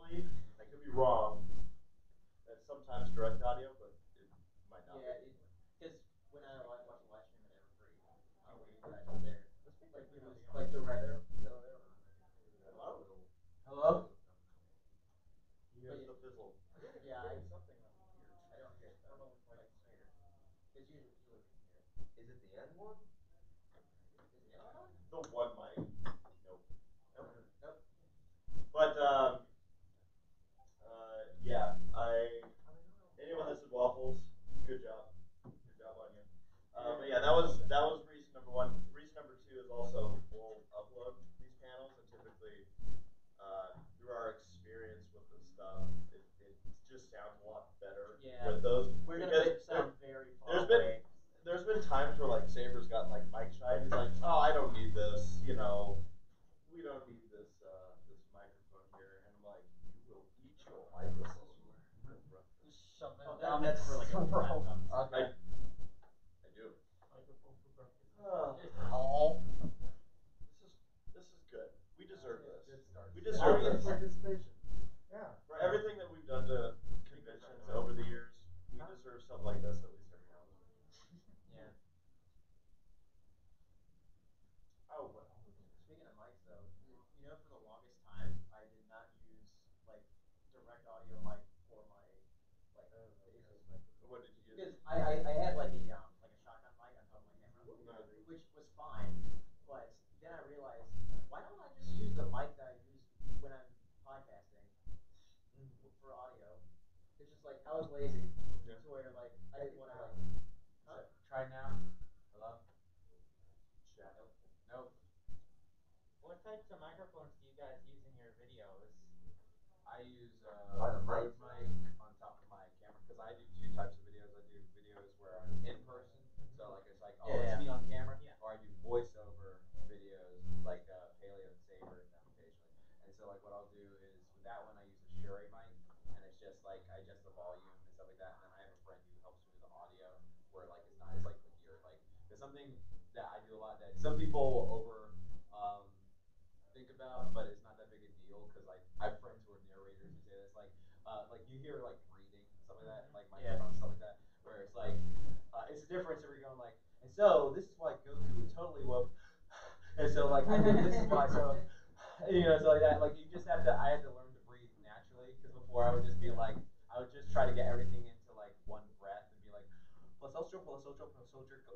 believe, I could be wrong, that sometimes direct audio, but it might not. Yeah, because when I watch a live stream at Evergreen, when you guys were there, like it was like direct. Hello? Hello? Here's the fizzle. Yeah, I don't hear. I don't know if it's here. It's usually here. Is it the end one? Is it on? The one mic. Nope. Nope. But yeah, anyone that said waffles, good job. Good job on you. But yeah, that was reason number one. Reason number two is also we'll upload these panels, and typically through our experience with this stuff, it just sounds a lot better with those. We're gonna sound very far away. There's been times where like Saber's gotten like mic shy, and he's like, oh, I don't need this, we don't need this this microphone here, and I'm like, you will eat your microphone. Just shove that down. That's for like a I do. microphone for breakfast. This is good. We deserve this. We Deserve deserve this. participation. Yeah. For everything that we've done to conventions over the years, we deserve something like this at least every now and then. Yeah. Oh well. Speaking of mics, though, for the longest time, I did not use like direct audio mic for my What did you use? because I had like a shotgun mic on top of my camera, which was fine, but then I realized why don't I just use the mic that I use when I'm podcasting for audio? It's just like I was lazy to where like I didn't want to Try now. Hello? Chat. Nope. What types of microphones do you guys use in your videos? I use a Rode mic on top of my camera because I do two types of videos. I do videos where I'm in person, so like it's like it's me on camera, or I do voiceover videos like Paleo and Saber and them occasionally. And so like what I'll do is with that one I use a Shure mic, and it's just like I adjust the volume and stuff like that. And then I have a friend who helps me with the audio where like it's not as like clear. Like there's something that I do a lot that some people over think about, but it's not that big a deal because like I have friends who are narrators who say this like you hear like breathing and stuff like that, like microphone stuff like that, where it's like it's a difference if you're going like, and so this is why Goku would totally woke, and so like I think this is why so so like that, like you just have to I had to learn to breathe naturally because before I would just be like I would just try to get everything into like one breath and be like plus ultra,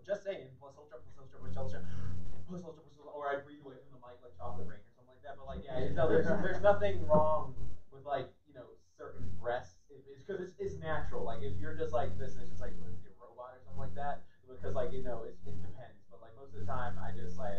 just saying plus ultra, or I'd breathe away from the mic like chocolate rain or something like that. But like there's nothing wrong with like certain breaths. It's because it's natural. Like if you're just like this and it's just like a robot or something like that, because like it depends. But like most of the time I just like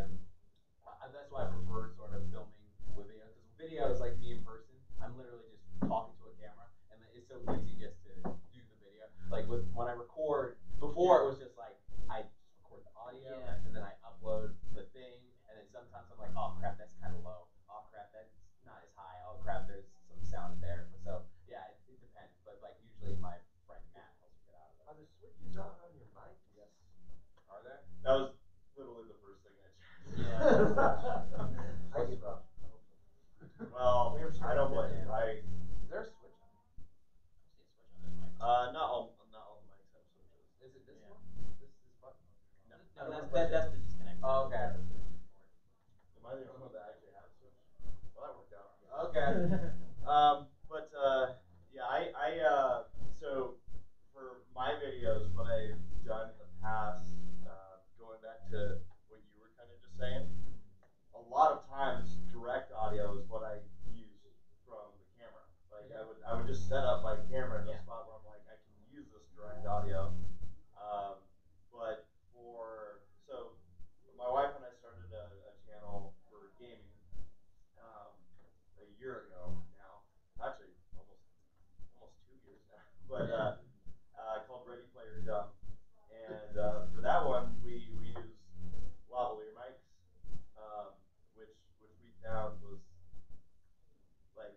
that's why I prefer sort of filming with video because video is like me in person. I'm literally just talking to a camera, and it's so easy just to do the video. Like when I record, before it was just like I just record the audio and then I upload the thing, and then sometimes I'm like, oh crap, that's kind of low. Oh crap, that's not as high. Oh crap, there's some sound there. So yeah, it depends. But like usually my friend Matt helps me get out of it. Are the switches on your mic? Yes. Are there? That was literally the first thing I checked. I give up. Well, I don't blame you. Is there a switch on it? Not all the mics have switches. Is it this one? This button? No, that's the disconnect. Oh, okay. Am I the only one that actually has a switch? Well, that worked out. Okay. But yeah, so for my videos, what I've done in the past, going back to what you were kind of just saying, a lot of times direct audio is what I use from the camera. Like I would just set up my camera in a spot where I'm like I can use this direct audio. But so my wife and I started a channel for gaming a year ago now, actually almost 2 years now, but called Ready Player Dumb, and for that one we used lavalier mics, which we found was like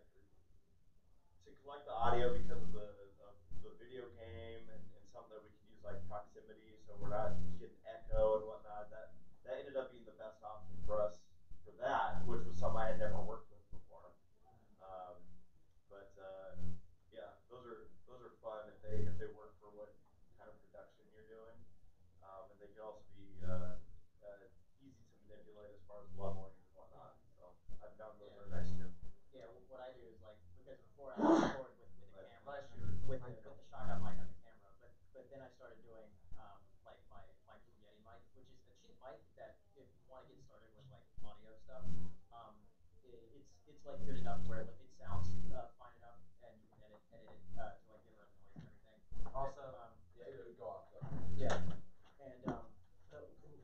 to collect the audio because of the video game and something that we can use like proximity, so we're not getting echo and whatnot. That ended up being the best option for us for that, which was something I had never worked with before. But could also be easy to manipulate as far as leveling and whatnot. So I found those are nice too. Yeah, what I do is like because before I record with the camera, with the shotgun mic on the camera, but then I started doing like my Blue Yeti mic, which is a cheap mic that if you want to get started with like audio stuff, it's like good enough where it sounds fine enough, and you can edit it to like get rid of noise and everything. Also, yeah, and so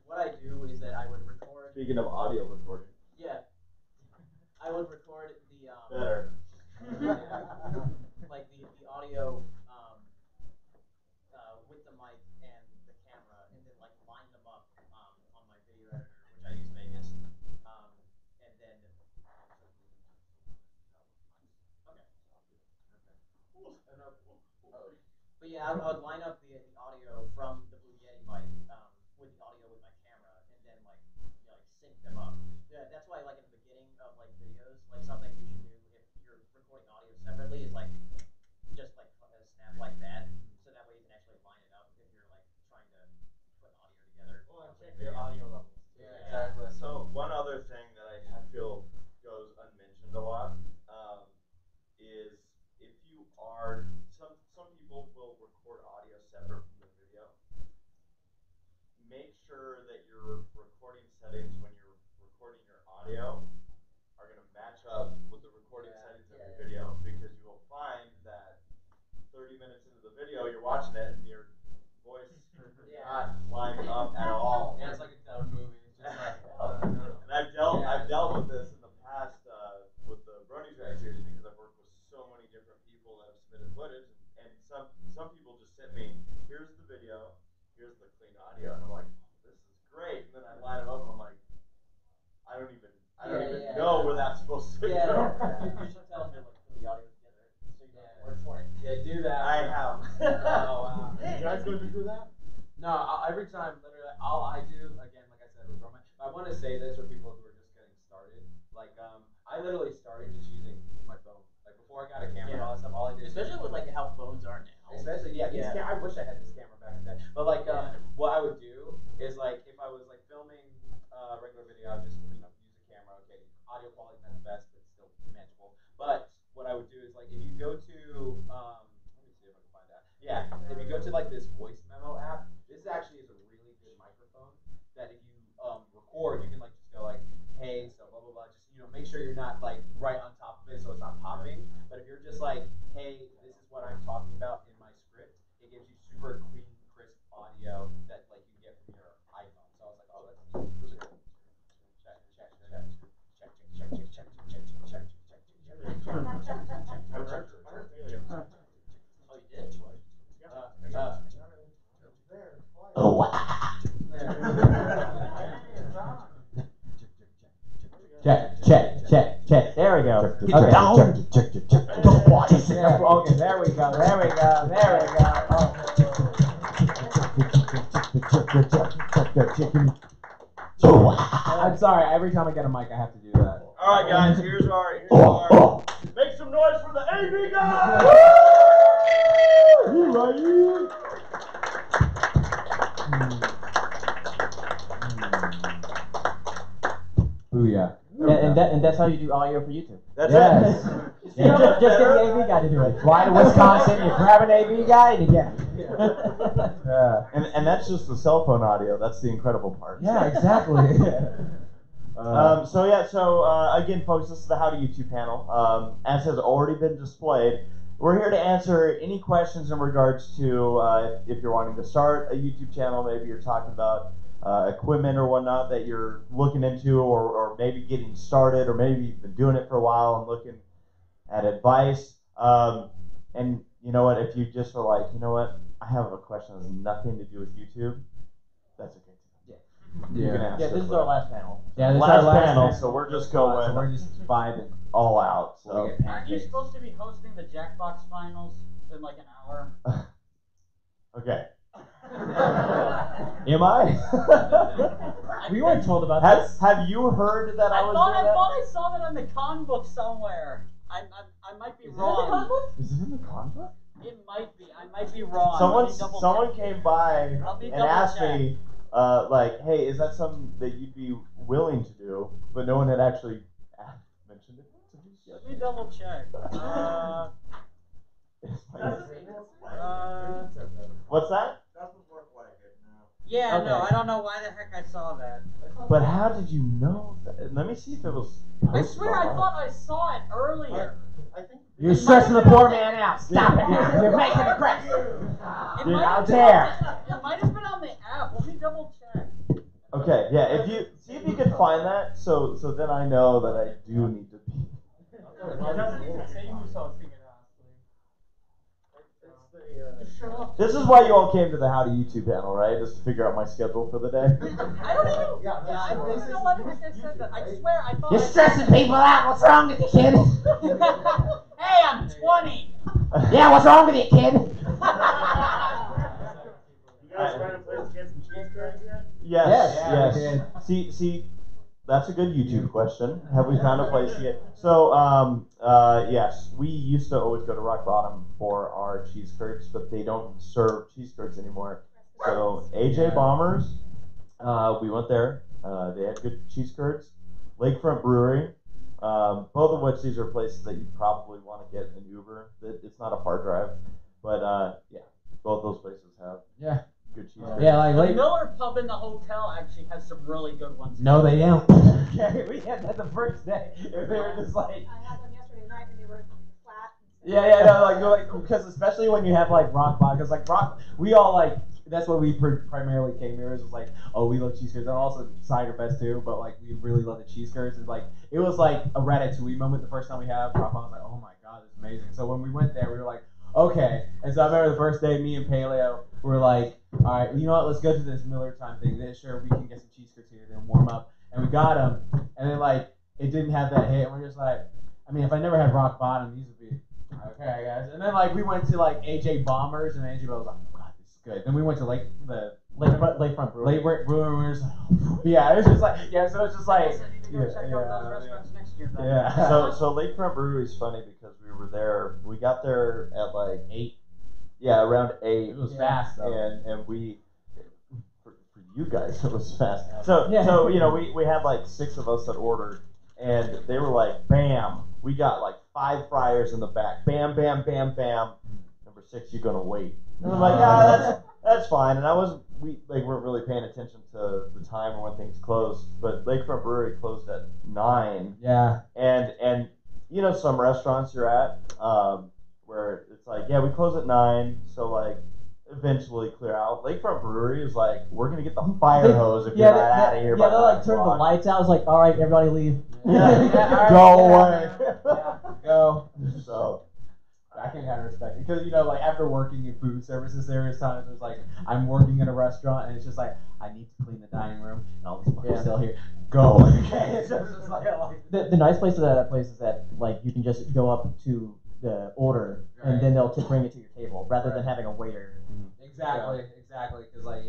what I do is that I would record. Speaking of audio recording. Yeah, I would record the Better. like the audio with the mic and the camera, and then like line them up on my video editor, which I use Vegas, and then but yeah, I would line up the audio from the Blue Yeti mic with the audio with my camera, and then like sync them up. Yeah, that's why like in the beginning of like videos, like something you should do if you're recording audio separately is like just like snap like that, so that way you can actually line it up if you're like trying to put audio together. Well, and check your audio levels. Yeah, exactly. So one other thing that I feel goes unmentioned a lot is if you are some people will record audio separate from the video. Make sure that your recording settings when you're recording your audio are going to match up with the recording settings of your video, because you will find that 30 minutes into the video you're watching it and your voice not lining up at all. Yeah, it's like a movie. It's just like, and I've dealt with this in the past with the Brony Track series, because I've worked with so many different people that have submitted footage, and some people just sent me, here's the video, here's the clean audio, and I'm like, this is great, and then I line it up and I'm like, I don't even know where that's supposed to go. You should tell them to like put the audio together so you don't work for it. Yeah, do that. I have. Oh wow. You guys going to do that? No, every time, literally, all I do, again, like I said, with Roman, I want to say this for people who are just getting started. Like, I literally started just using my phone. Like, before I got a camera and all that stuff, all I did. Especially with like how phones are now. Especially, I wish I had this camera back in the day. But like, what I would do is like, if I was like filming a regular video, I would just use a camera. Okay, audio quality not the best, but still manageable. But what I would do is like, if you go to, let me see if I can find that. Yeah, if you go to like this voice memo app, this actually is a really good microphone that if you record, you can like just go like, hey, so blah blah blah. Just make sure you're not like right on top of it, so it's not popping. But if you're just like, hey, this is what I'm talking about in my script, it gives you super clean, crisp audio that like you get from your iPhone. So I was like, oh, let's check. Oh, you did? Oh, wow. Check. There we go. Okay, there we go. I'm sorry, every time I get a mic, I have to do that. Alright, guys, here's our make some noise for the AB guys! Booyah. And that's how you do audio for YouTube. That's Yes. it. Yeah, just get the AV guy to do it. Fly to Wisconsin, you grab an AV guy, and you get it. Yeah. And that's just the cell phone audio. That's the incredible part. Yeah, exactly. Again, folks, this is the How to YouTube panel. As has already been displayed, we're here to answer any questions in regards to if you're wanting to start a YouTube channel, maybe you're talking about equipment or whatnot that you're looking into, or maybe getting started, or maybe you've been doing it for a while and looking at advice. And you know what, if you just are like, you know what, I have a question that has nothing to do with YouTube, that's okay too. You can ask this us is our last panel. Yeah, this is our last panel, so we're just going So we're just vibing all out. So. We get Aren't you pancakes. supposed to be hosting the Jackbox finals in like an hour? Okay. Am I? We weren't told about this. Have you heard that I was doing that? I saw that on the con book somewhere. I might be wrong. Is it in the con book? It might be. I might be wrong. Someone came by Let me and double asked check. me, like, hey, is that something that you'd be willing to do? But no one had actually mentioned it to me yet. Let me double check. What's that? Doesn't look like it, no. Yeah, Okay. no, I don't know why the heck I saw that. But how did you know that? Let me see if it was. I swear I thought I saw it earlier. I think You're stressing the poor man out. Stop it. You're making it crack. It Dude, might out have been there. it might have been on the app. Let me double check. Okay, yeah. If you see if you can find that, so then I know that I do need to be. It doesn't even say who saw it, honestly. This is why you all came to the How to YouTube panel, right? Just to figure out my schedule for the day. I don't even know why the heck I said that. I swear I thought You're stressing people out. What's wrong with you, kid? Hey, I'm 20. Yeah, what's wrong with you, kid? You guys find a place to get some cheese curds yet? Yes, Yes, yes. See, that's a good YouTube question. Have we found a place yet? So, yes, we used to always go to Rock Bottom for our cheese curds, but they don't serve cheese curds anymore. So, AJ Bombers, we went there. They had good cheese curds. Lakefront Brewery, both of which these are places that you probably want to get an Uber. It's not a far drive, but yeah, both those places have good cheese curds. Yeah, like The late. Miller Pub in the hotel actually has some really good ones. No, they don't. Okay, we had that the first day. They were just like. I had them yesterday night and they were flat. Yeah, no, like because especially when you have like rock bottom, because like rock, we all like that's what we primarily came here is like, oh, we love cheese curds and also cider fest too, but like we really love the cheese curds and like it was like a ratatouille moment the first time we had rock bottom. I was like, oh my god, it's amazing. So when we went there, we were like, okay. And so I remember the first day, me and Paleo were like, all right, you know what? Let's go to this Miller time thing. Then sure we can get some cheese curds here, then warm up, and we got them, and then like it didn't have that hit, and we're just like, I mean, if I never had rock bottom, these would be. Okay, guys. And then like we went to like AJ Bombers, and AJ was like, "Oh God, this is good." Then we went to Lakefront Brewery. Yeah, it was just like so it's just like So Lakefront Brewery is funny because we were there. We got there at like 8. Yeah, around 8. It was fast though. And we. For you guys, it was fast. So you know we had like 6 of us that ordered, and they were like, "Bam, we got like 5 fryers in the back. Bam, bam, bam, bam. Number 6, you're gonna wait." And I'm like, that's fine. And we weren't really paying attention to the time or when things closed. But Lakefront Brewery closed at 9. Yeah. And you know some restaurants you're at where it's like, yeah, we close at 9, so like eventually clear out. Lakefront Brewery is like, we're gonna get the fire hose if you're not out of here. Yeah, they like turned the lights out. I was like, all right, everybody leave. Yeah, go away. Go. So I can kind of respect it because you know, like after working in food services, there is times it's like I'm working in a restaurant and it's just like I need to clean the dining room and all these fuckers still here. Go. Okay. It's just like the nice place of that place is that like you can just go up to the order and then they'll bring it to your table rather than having a waiter. Exactly, because like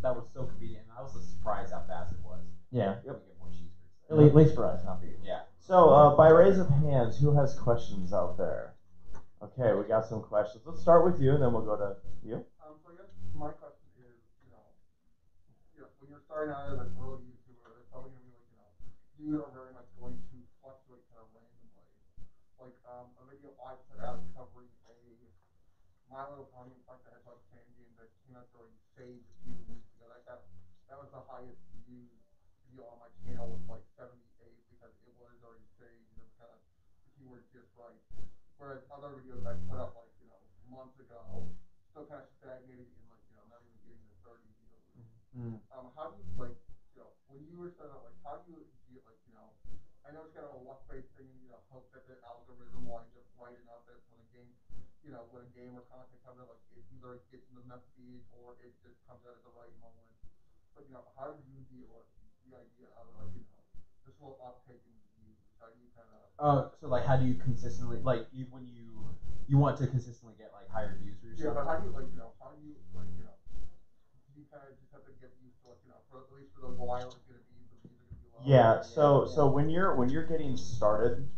that was so convenient. And I was surprised how fast it was. Yeah. Yep. We get more cheese curds. At least for us, not for you. Yeah. So by raise of hands, who has questions out there? Okay, we got some questions. Let's start with you, and then we'll go to you. So I guess my question is, when you're starting out as an early YouTuber, there's probably gonna be like, you are very much going to fluctuate kind of randomly. Like a video I put out covering My Little Pony and Like the Hedgehog candy and that came out during Sage a few weeks ago. That was the highest viewed video on my channel with like 78 because it was already Sage and it was kind of the keywords just right. Whereas other videos I put up like, months ago still kind of stagnated in like, not even getting the 30 views. How do you like, when you were starting out, like how do you get like, I know it's kind of a luck-based thing, hope that the algorithm lines up right enough that when a game, when a game or content comes out, like it either gets in the meth feed or it just comes out at the right moment. But how did you deal with the idea of like, this little uptake in views? How do you kind of? So like, how do you consistently when you want to consistently get like higher views for yourself? Yeah, but how do you like, how do you like, you kind of just have to get used to like, for at least for the while it's gonna be the views are gonna be low. Yeah. So when you're getting started,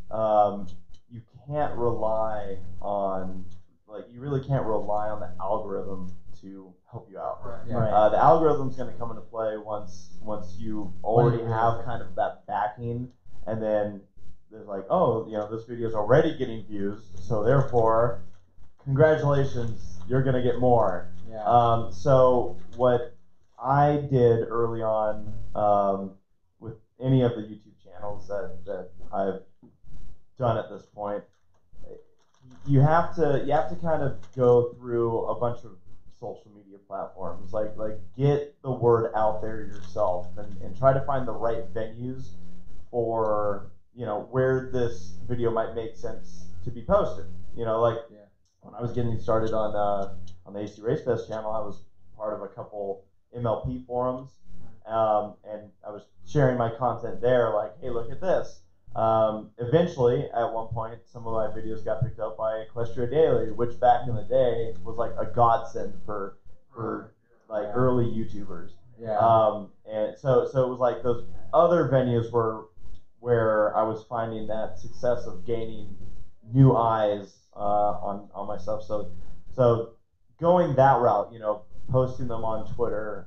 you can't rely on you really can't rely on the algorithm to help you out. Right. The algorithm's going to come into play once you already have kind of that backing, and then there's like, oh, this video is already getting views, so therefore, congratulations, you're going to get more. Yeah. So what I did early on with any of the YouTube channels that I've done at this point, you have to kind of go through a bunch of social media platforms, like get the word out there yourself, and try to find the right venues for where this video might make sense to be posted. When I was getting started on the ACRacebest channel, I was part of a couple MLP forums, and I was sharing my content there, like, hey, look at this. Eventually, at one point, some of my videos got picked up by Equestria Daily, which back in the day was like a godsend for like early YouTubers. Yeah. And so it was like those other venues where I was finding that success of gaining new eyes on my stuff. So going that route, posting them on Twitter,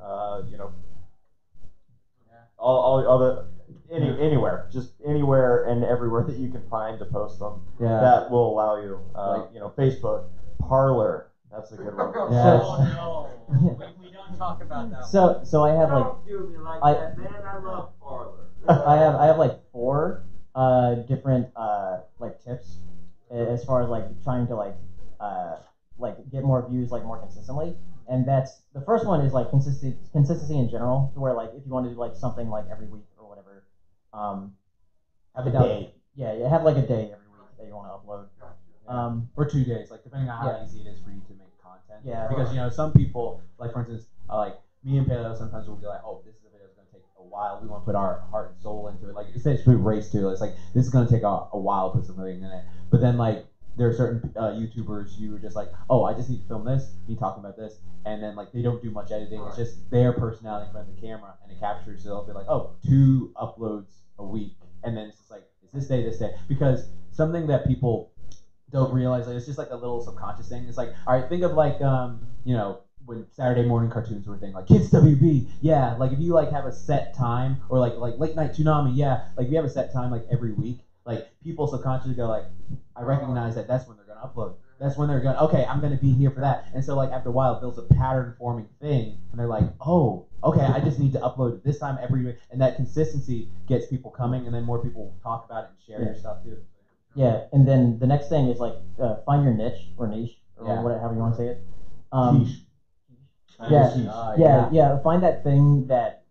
all the anywhere, just anywhere and everywhere that you can find to post them. Yeah. That will allow you. Facebook, Parlor. That's a good one. Yeah. Oh no, we don't talk about that. So I have like Don't do me like I- that, man. I love Parlor. I have like 4 different like tips as far as like trying to like get more views like more consistently. And that's the first one is like consistency in general, where like if you want to do like something like every week or whatever, Have a day. Yeah, have like a day every week that you want to upload. Or 2 days, like depending on how Yeah. easy it is for you to make content. Yeah. Because some people, like for instance, like me and Paleo, sometimes will be like, oh, this is a video that's gonna take a while. We want to put our heart and soul into it. Like essentially race to it. It's like this is gonna take a while to put something in it. But then like there are certain YouTubers you are just like, oh, I just need to film this, me talking about this, and then like they don't do much editing. It's just their personality in front of the camera, and it captures. So they'll be like, oh, 2 uploads a week, and then it's just like, it's this day, because something that people don't realize, like it's just like a little subconscious thing. It's like, all right, think of like when Saturday morning cartoons were a thing, like Kids WB, yeah, like if you like have a set time, or like Late Night Tsunami, yeah, like if you have a set time like every week, like people subconsciously go like, I recognize that's when they're gonna upload. That's when they're gonna, okay, I'm gonna be here for that. And so like after a while it builds a pattern forming thing, and they're like, oh, okay, I just need to upload it this time every week, and that consistency gets people coming, and then more people talk about it and share your stuff too. Yeah, and then the next thing is like find your niche or whatever, however you want to say it. Yeah. Find that thing that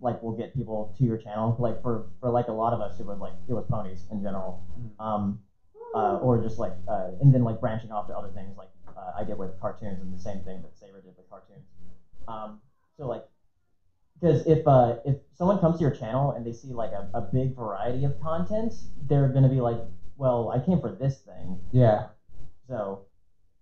like will get people to your channel. Like for like a lot of us, it was ponies in general, or just like and then like branching off to other things like I did with cartoons, and the same thing that Saber did with cartoons. So like, because if someone comes to your channel and they see like a big variety of content, they're gonna be like, well, I came for this thing. Yeah. So.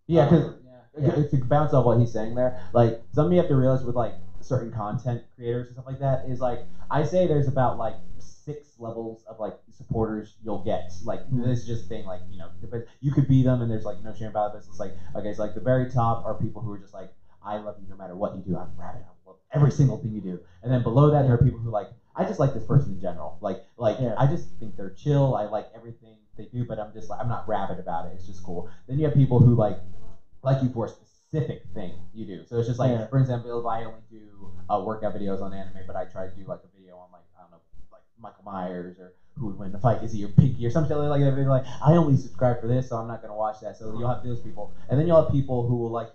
Yeah, because to bounce off what he's saying there, like something you have to realize with like certain content creators and stuff like that is like, I say there's about like 6 levels of like supporters you'll get. Like this is just a thing, like depends. You could be them, and there's like no shame about this. It's like, okay, so like the very top are people who are just like, I love you no matter what you do. I'm rabid. I love every single thing you do. And then below that, there are people who like, I just like this person in general. I just think they're chill. I like everything they do, but I'm not rabid about it. It's just cool. Then you have people who like you for a specific thing you do. So it's just like, for example, if I only do workout videos on anime, but I try to do like a video on like, I don't know, like Michael Myers, or who would win the fight, Izzy or Pinky, or something like that. They're like, I only subscribe for this, so I'm not gonna watch that. So you'll have those people, and then you'll have people who will like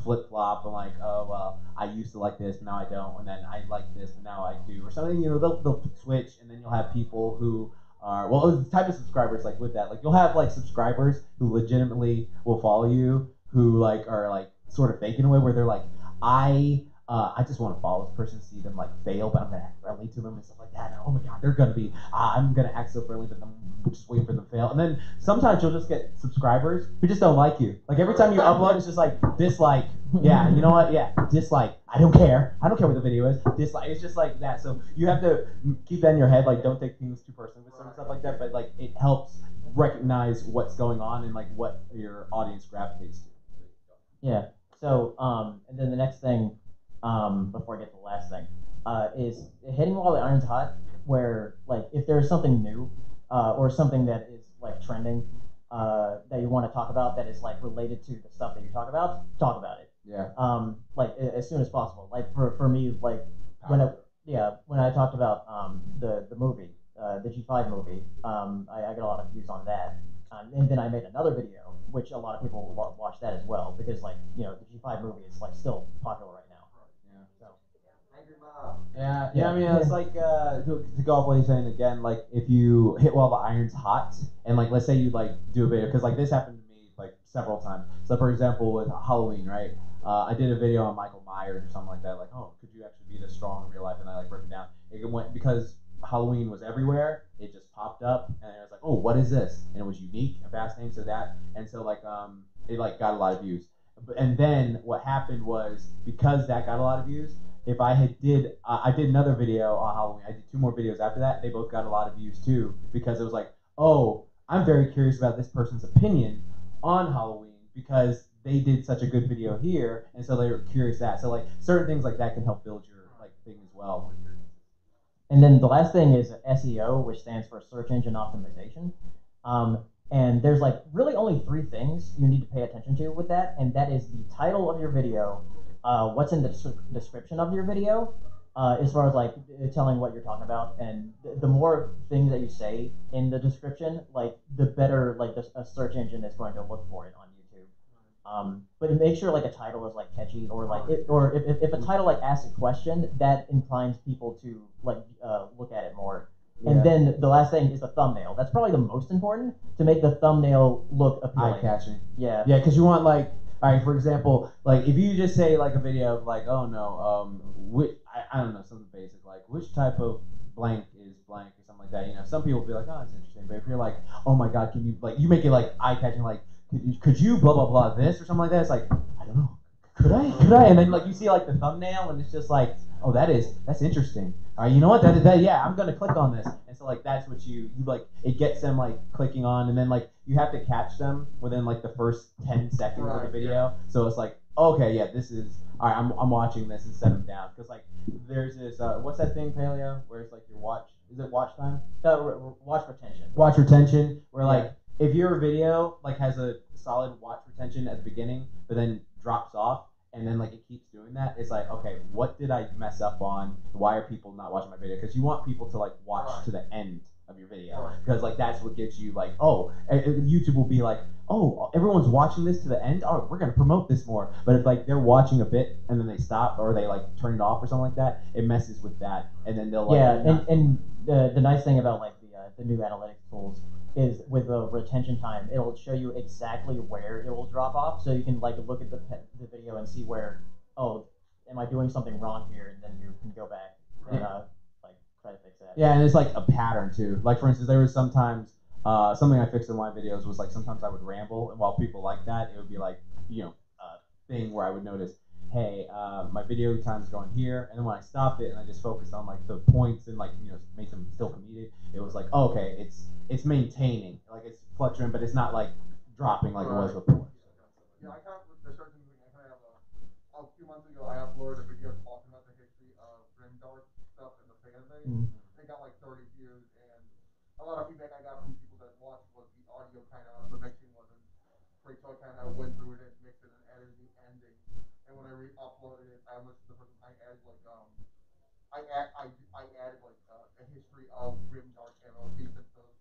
flip flop and like, oh well, I used to like this, but now I don't, and then I like this, but now I do, or something. They'll switch, and then you'll have people who are, well, the type of subscribers like with that, like you'll have like subscribers who legitimately will follow you, who like are like sort of faking away, where they're like, I just want to follow this person, see them like fail, but I'm gonna act friendly to them and stuff like that. And oh my god, they're gonna be, I'm gonna act so friendly, but I'm just waiting for them to fail. And then sometimes you'll just get subscribers who just don't like you. Like every time you upload, it's just like dislike. Yeah, you know what? Yeah, dislike. I don't care what the video is. Dislike. It's just like that. So you have to keep that in your head. Like, don't take things too personally with some stuff like that. But like, it helps recognize what's going on and like what your audience gravitates to. Yeah. So, and then the next thing, before I get to the last thing, is hitting while the iron's hot. Where like if there's something new, or something that is like trending, that you want to talk about that is like related to the stuff that you talk about it. Yeah. Like as soon as possible. Like for me, like when I talked about the movie, the G5 movie, I got a lot of views on that. And then I made another video, which a lot of people watch that as well, because like the G5 movie is like still popular right now. Yeah. So. Angry Mob. Yeah, I mean, it's like to go off what you're saying again. Like if you hit while the iron's hot, and like let's say you like do a video, because like this happened to me like several times. So for example, with Halloween, right? I did a video on Michael Myers or something like that. Like, oh, could you actually be this strong in real life? And I like broke it down. It went because Halloween was everywhere. It just popped up, and I was like, oh, what is this? And it was unique and fascinating. So that, and so like it like got a lot of views. And then what happened was because that got a lot of views. If I I did another video on Halloween. I did 2 more videos after that. They both got a lot of views too, because it was like, oh, I'm very curious about this person's opinion on Halloween because they did such a good video here, and so they were curious that. So like certain things like that can help build your like thing as well. And then the last thing is SEO, which stands for search engine optimization. And there's like really only 3 things you need to pay attention to with that, and that is the title of your video, what's in the description of your video, as far as like telling what you're talking about, and the more things that you say in the description, like the better like a search engine is going to look for it on YouTube. But make sure like a title is like catchy, or like or if a title like asks a question, that inclines people to like look at it more. Yeah. And then the last thing is the thumbnail. That's probably the most important, to make the thumbnail look appealing. Eye-catching. Yeah. Yeah, because you want like, all right, for example, like if you just say like a video of like, oh no, I don't know, something basic like which type of blank is blank or something like that. Some people will be like, oh, that's interesting. But if you're like, oh my god, can you like you make it like eye-catching, like could you blah blah blah this or something like that? It's like, I don't know. Could I? And then like you see like the thumbnail and it's just like, oh, that's interesting. All right, you know what? Yeah, I'm gonna click on this. And so like that's what you like. It gets them like clicking on, and then like you have to catch them within like the first 10 seconds of the video. Yeah. So it's like, okay, yeah, this is all right. I'm watching this and set them down, because like there's this what's that thing, Paleo, where it's like your watch. Is it watch time? Watch retention. Watch retention, where like if your video like has a solid watch retention at the beginning, but then drops off, and then like it keeps doing that, it's like, okay, what did I mess up on? Why are people not watching my video? Because you want people to like watch to the end of your video, because like that's what gives you like, oh, YouTube will be like, oh, everyone's watching this to the end, oh, we're gonna promote this more. But if like they're watching a bit and then they stop, or they like turn it off or something like that, it messes with that, and then they'll like and the nice thing about like the new analytics tools is with the retention time, it'll show you exactly where it will drop off, so you can like look at the video and see where, oh, am I doing something wrong here, and then you can go back and like try to fix that. Yeah, and it's like a pattern too. Like for instance, there was sometimes something I fixed in my videos was like sometimes I would ramble, and while people like that, it would be like a thing where I would notice, hey, my video time is going here, and then when I stopped it and I just focused on like the points and like make them still comedic, it was like, oh, okay, it's maintaining, like it's fluctuating, but it's not like dropping like it was before. Yeah, I kind of there's certain things I kind of have a few months ago I uploaded a video talking about the history of grimdark stuff in the fan base. It got like 30 views, and a lot of feedback I got from people that watched was the audio kind of the mixing wasn't great, so I kind of went through it and mixed it and added the ending. And when I re-uploaded it, I listened to the person. I added like I added like a history of grimdark MLP systems,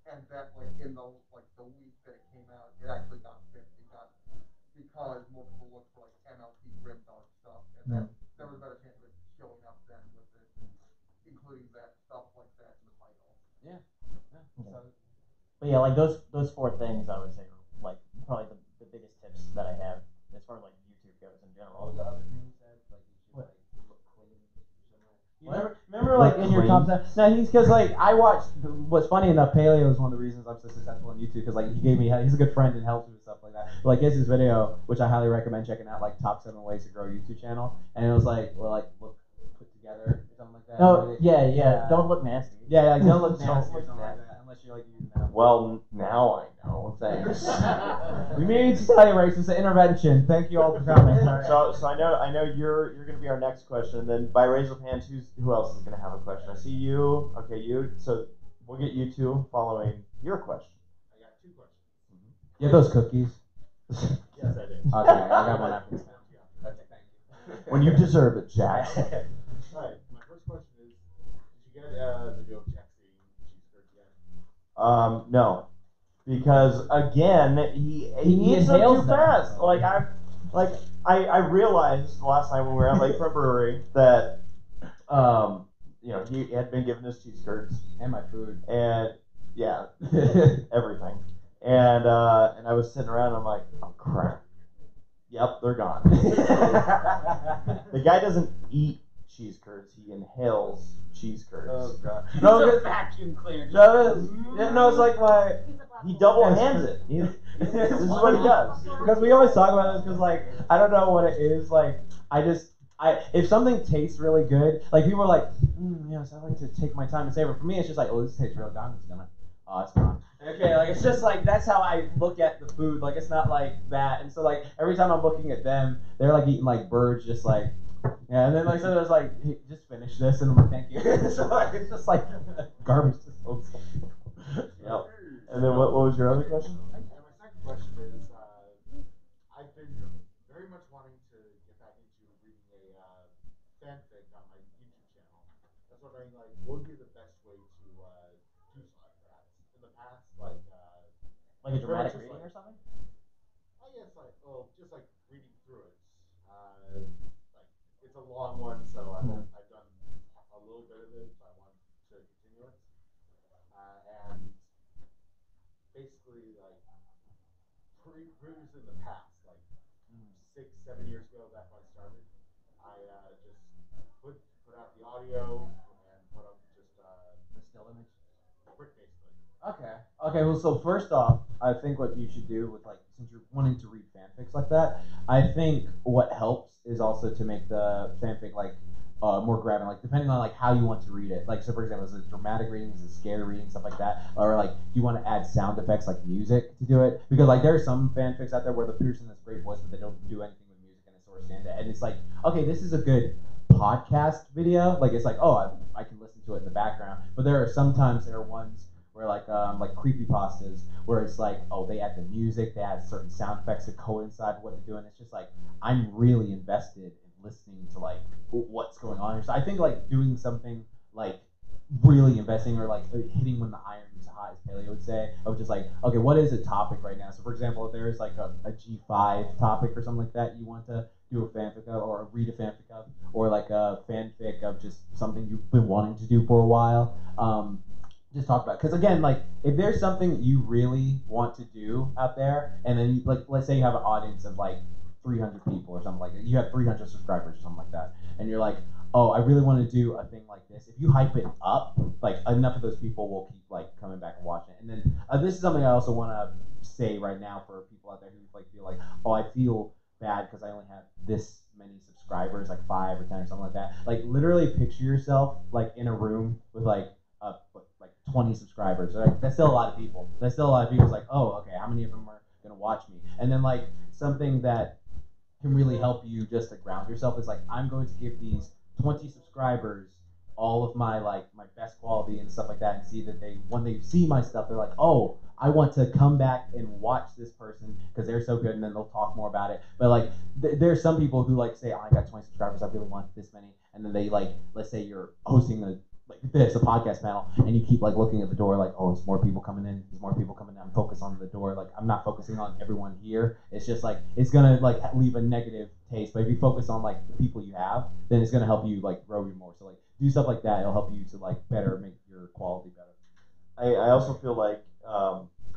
and that like in the week that it came out, it actually got fixed. It got because more people looked for like MLP grimdark stuff, and then there was a better chance of it showing up then with it, including that stuff like that in the title. Yeah. So, but yeah, like those 4 things I would say are like probably the biggest tips that I have as far as like YouTube goes in general. What was the other thing you said? Like you should like look clean. Remember like in your top 10? No, he's because like I watched. What's funny enough, Paleo is one of the reasons I'm so successful on YouTube, because like he's a good friend and helps me with stuff like that. But, like he has his video, which I highly recommend checking out, like top 7 ways to grow a YouTube channel, and it was like, well, like look put together or something like that. Oh yeah, don't look nasty. Yeah, like don't look nasty or something like that. And unless you're like using that. Well, now I know. Thanks. We need to tell you, Race. It's an intervention. Thank you all for coming. So I know you're going to be our next question. And then by raise of hands, who else is going to have a question? I see you. Okay, you. So we'll get you two following your question. I got 2 questions. You have those cookies? Yes, I did. Okay, I got one after this. Okay, thank you. When you deserve it, Jack. Alright, my first question is, did you get the joke Jack eating cheese curds yet? No, because again, he eats them too fast. I realized the last time when we were at Lakefront Brewery that he had been given his cheese curds And my food. and yeah, everything. And I was sitting around and I'm like, oh crap. Yep, they're gone. The guy doesn't eat cheese curds, he inhales cheese curds. Oh god. No, it's a vacuum cleaner. No, it's like my. He double hands it. This is what he does. Because we always talk about this because like I don't know what it is like if something tastes really good, like people are like, yes, I like to take my time and savor. For me, it's just like, oh, this tastes real good. I'm just gonna, it's gone. Okay, like it's just like that's how I look at the food. Like it's not like that. And so like every time I'm looking at them, they're like eating like birds, just like yeah. And then like so there's like, hey, just finish this, and I'm like, thank you. So like it's just like garbage disposal. Yep. And then what was your other question? And my second question is, I've been very much wanting to get back into reading a fanfic on my YouTube channel. I was wondering, like, what would be the best way to do something like that? In the past, like Like a dramatic just reading like, or something? I guess just like reading through it. Like it's a long one, so I've done a little bit of it, but I want to continue it. And basically, like previously in the past, like 6, 7 years ago, back when I started, I just put out the audio and put up just The still image. basically. Okay. Okay. Well, so first off, I think what you should do with like since you're wanting to read fanfics like that, I think what helps is also to make the fanfic like more grabbing, like depending on like how you want to read it. Like so, for example, is it dramatic reading, is it scary reading, stuff like that, or like do you want to add sound effects like music to do it? Because like there are some fanfics out there where the person has a great voice, but they don't do anything with music, and it's sort of stand it. And it's like, okay, this is a good podcast video. Like it's like, oh, I can listen to it in the background. But there are ones where like creepypastas where it's like, oh, they add the music, they add certain sound effects to coincide with what they're doing. It's just like I'm really invested in listening to like what's going on here. So I think like doing something like really investing or like hitting when the iron is hot, as Paleo would say, of just like, okay, what is a topic right now? So for example, if there's like a G5 topic or something like that you want to do a fanfic of or read a fanfic of, or like a fanfic of just something you've been wanting to do for a while, just talk about it. Because again, like if there's something you really want to do out there, and then you, like let's say you have an audience of like 300 people or something like that, you have 300 subscribers or something like that, and you're like, oh, I really want to do a thing like this. If you hype it up, like enough of those people will keep like coming back and watching it. And then this is something I also want to say right now for people out there who like feel like, oh, I feel bad because I only have this many subscribers, like 5 or 10 or something like that. Like literally picture yourself like in a room with like 20 subscribers. Like, that's still a lot of people. That's still a lot of people. It's like, oh, okay, how many of them are gonna watch me? And then like something that can really help you just to ground yourself is like, I'm going to give these 20 subscribers all of my like my best quality and stuff like that, and see that when they see my stuff, they're like, oh, I want to come back and watch this person because they're so good, and then they'll talk more about it. But like there's some people who like say, oh, I got 20 subscribers, I really want this many, and then they like, let's say you're hosting a podcast panel, and you keep like looking at the door like, oh, there's more people coming in, there's more people coming in, I'm focused on the door, like I'm not focusing on everyone here. It's just like it's gonna like leave a negative taste. But if you focus on like the people you have, then it's gonna help you like grow you more. So like do stuff like that, it'll help you to like better make your quality better. I also feel like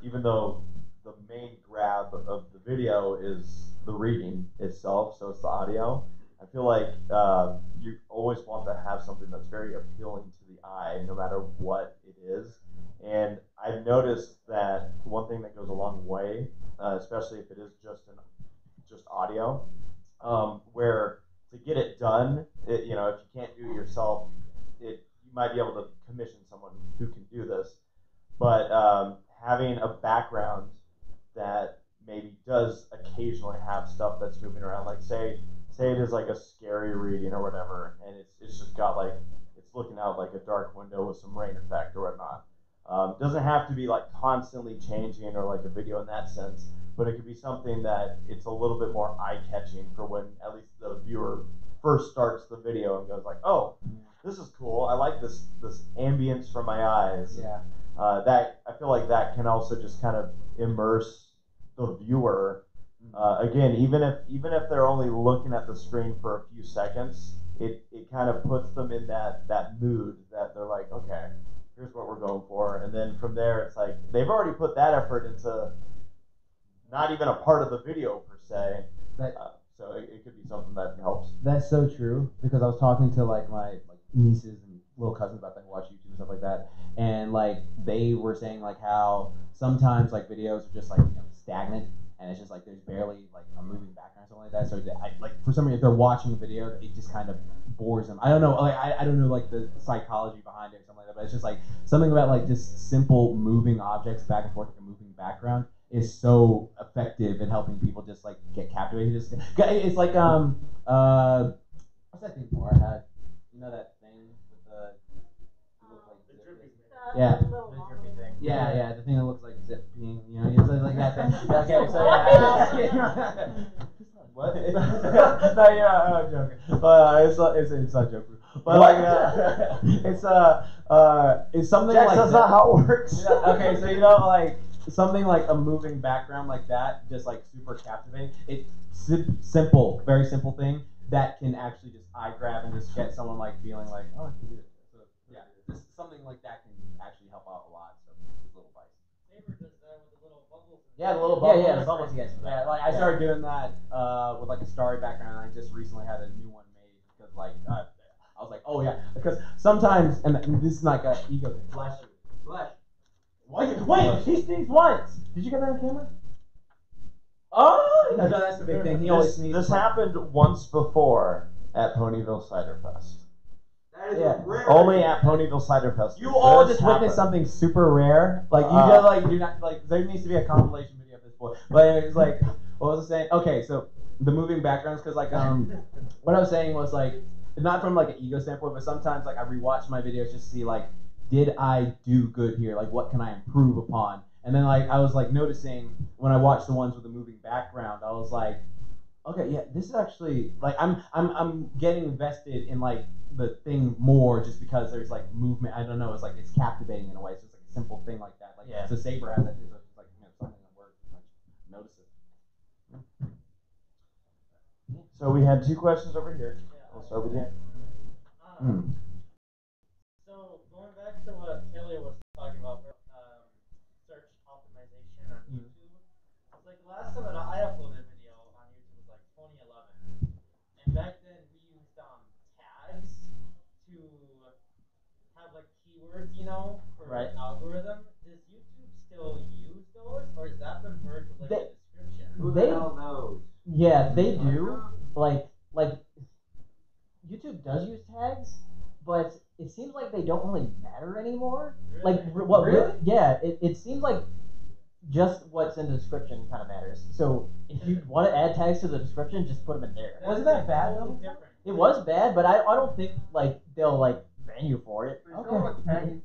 even though the main grab of the video is the reading itself, so it's the audio, I feel like you always want to have something that's very appealing to the eye, no matter what it is. And I've noticed that one thing that goes a long way, especially if it is just audio, where to get it done, if you can't do it yourself, you might be able to commission someone who can do this. but having a background that maybe does occasionally have stuff that's moving around, like say it is like a scary reading or whatever, and it's just got like it's looking out like a dark window with some rain effect or whatnot. Doesn't have to be like constantly changing or like a video in that sense, but it could be something that it's a little bit more eye catching for when at least the viewer first starts the video and goes like, oh, this is cool. I like this ambience for my eyes. Yeah. That I feel like that can also just kind of immerse the viewer. Again, even if they're only looking at the screen for a few seconds, it kind of puts them in that mood that they're like, okay, here's what we're going for, and then from there it's like they've already put that effort into not even a part of the video per se. So it could be something that helps. That's so true, because I was talking to like my nieces and little cousins about that who watch YouTube and stuff like that, and like they were saying like how sometimes like videos are just like stagnant, and it's just like there's barely like a moving background or something like that. So like for some reason if they're watching a video, it just kind of bores them. I don't know, like I don't know like the psychology behind it or something like that, but it's just like something about like just simple moving objects back and forth, like a moving background, is so effective in helping people just like get captivated. It's like what's that thing for? I had that thing with the yeah. Yeah, the thing that looks like zipping, like that thing. Okay, so yeah. What? No, yeah, I'm joking. But it's not joking. But like, it's something Jax, like that's not how it works. Yeah, okay, so like something like a moving background like that, just like super captivating. It's simple, very simple thing that can actually just eye grab and just get someone like feeling like, oh, I can do it. So yeah, just something like that can actually help out a lot. So just little bites. Saber does that with the little bubbles. Yeah, the little bubbles. Yeah, the bubbles you guys. Yeah, like I started doing that with like a starry background. And I just recently had a new one made because like I was like, oh yeah, because sometimes, and this is like an ego thing. Bless you. Bless. Wait, he sneezed once. Did you get that on camera? Oh, no, that's the big thing. He always sneezes. This happened once before at Ponyville Cider Fest. That is rare. Only at Ponyville Cider Fest. You all just witnessed something super rare. Like you just like do not like. There needs to be a compilation video of this boy. But it's like, what was I saying? Okay, so the moving backgrounds, because like what I was saying was like not from like an ego standpoint, but sometimes like I rewatch my videos just to see like, did I do good here? Like, what can I improve upon? And then like I was like noticing when I watched the ones with the moving background, I was like, okay, yeah, this is actually like I'm getting invested in like the thing more just because there's like movement. I don't know, it's like it's captivating in a way. So it's like a simple thing like that. Like yeah. So Saber has that too, so it's like something that works. Like, notice it. So we had two questions over here. I'll start with you. So going back to what Paleo was talking about, search optimization on YouTube. It's like the last time that I uploaded a video on YouTube was like 2011, and back then we used tags to have like keywords, for right. algorithm. Does YouTube still use those, or has that been merged with like a description? Who the hell knows? Yeah, they do. Like YouTube does use tags, but it seems like they don't really matter anymore. Really? Like what? Really? Yeah, it seems like just what's in the description kind of matters. So if you want to add tags to the description, just put them in there. Wasn't that bad though? Different. It was bad, but I don't think like they'll like ban you for it. Okay.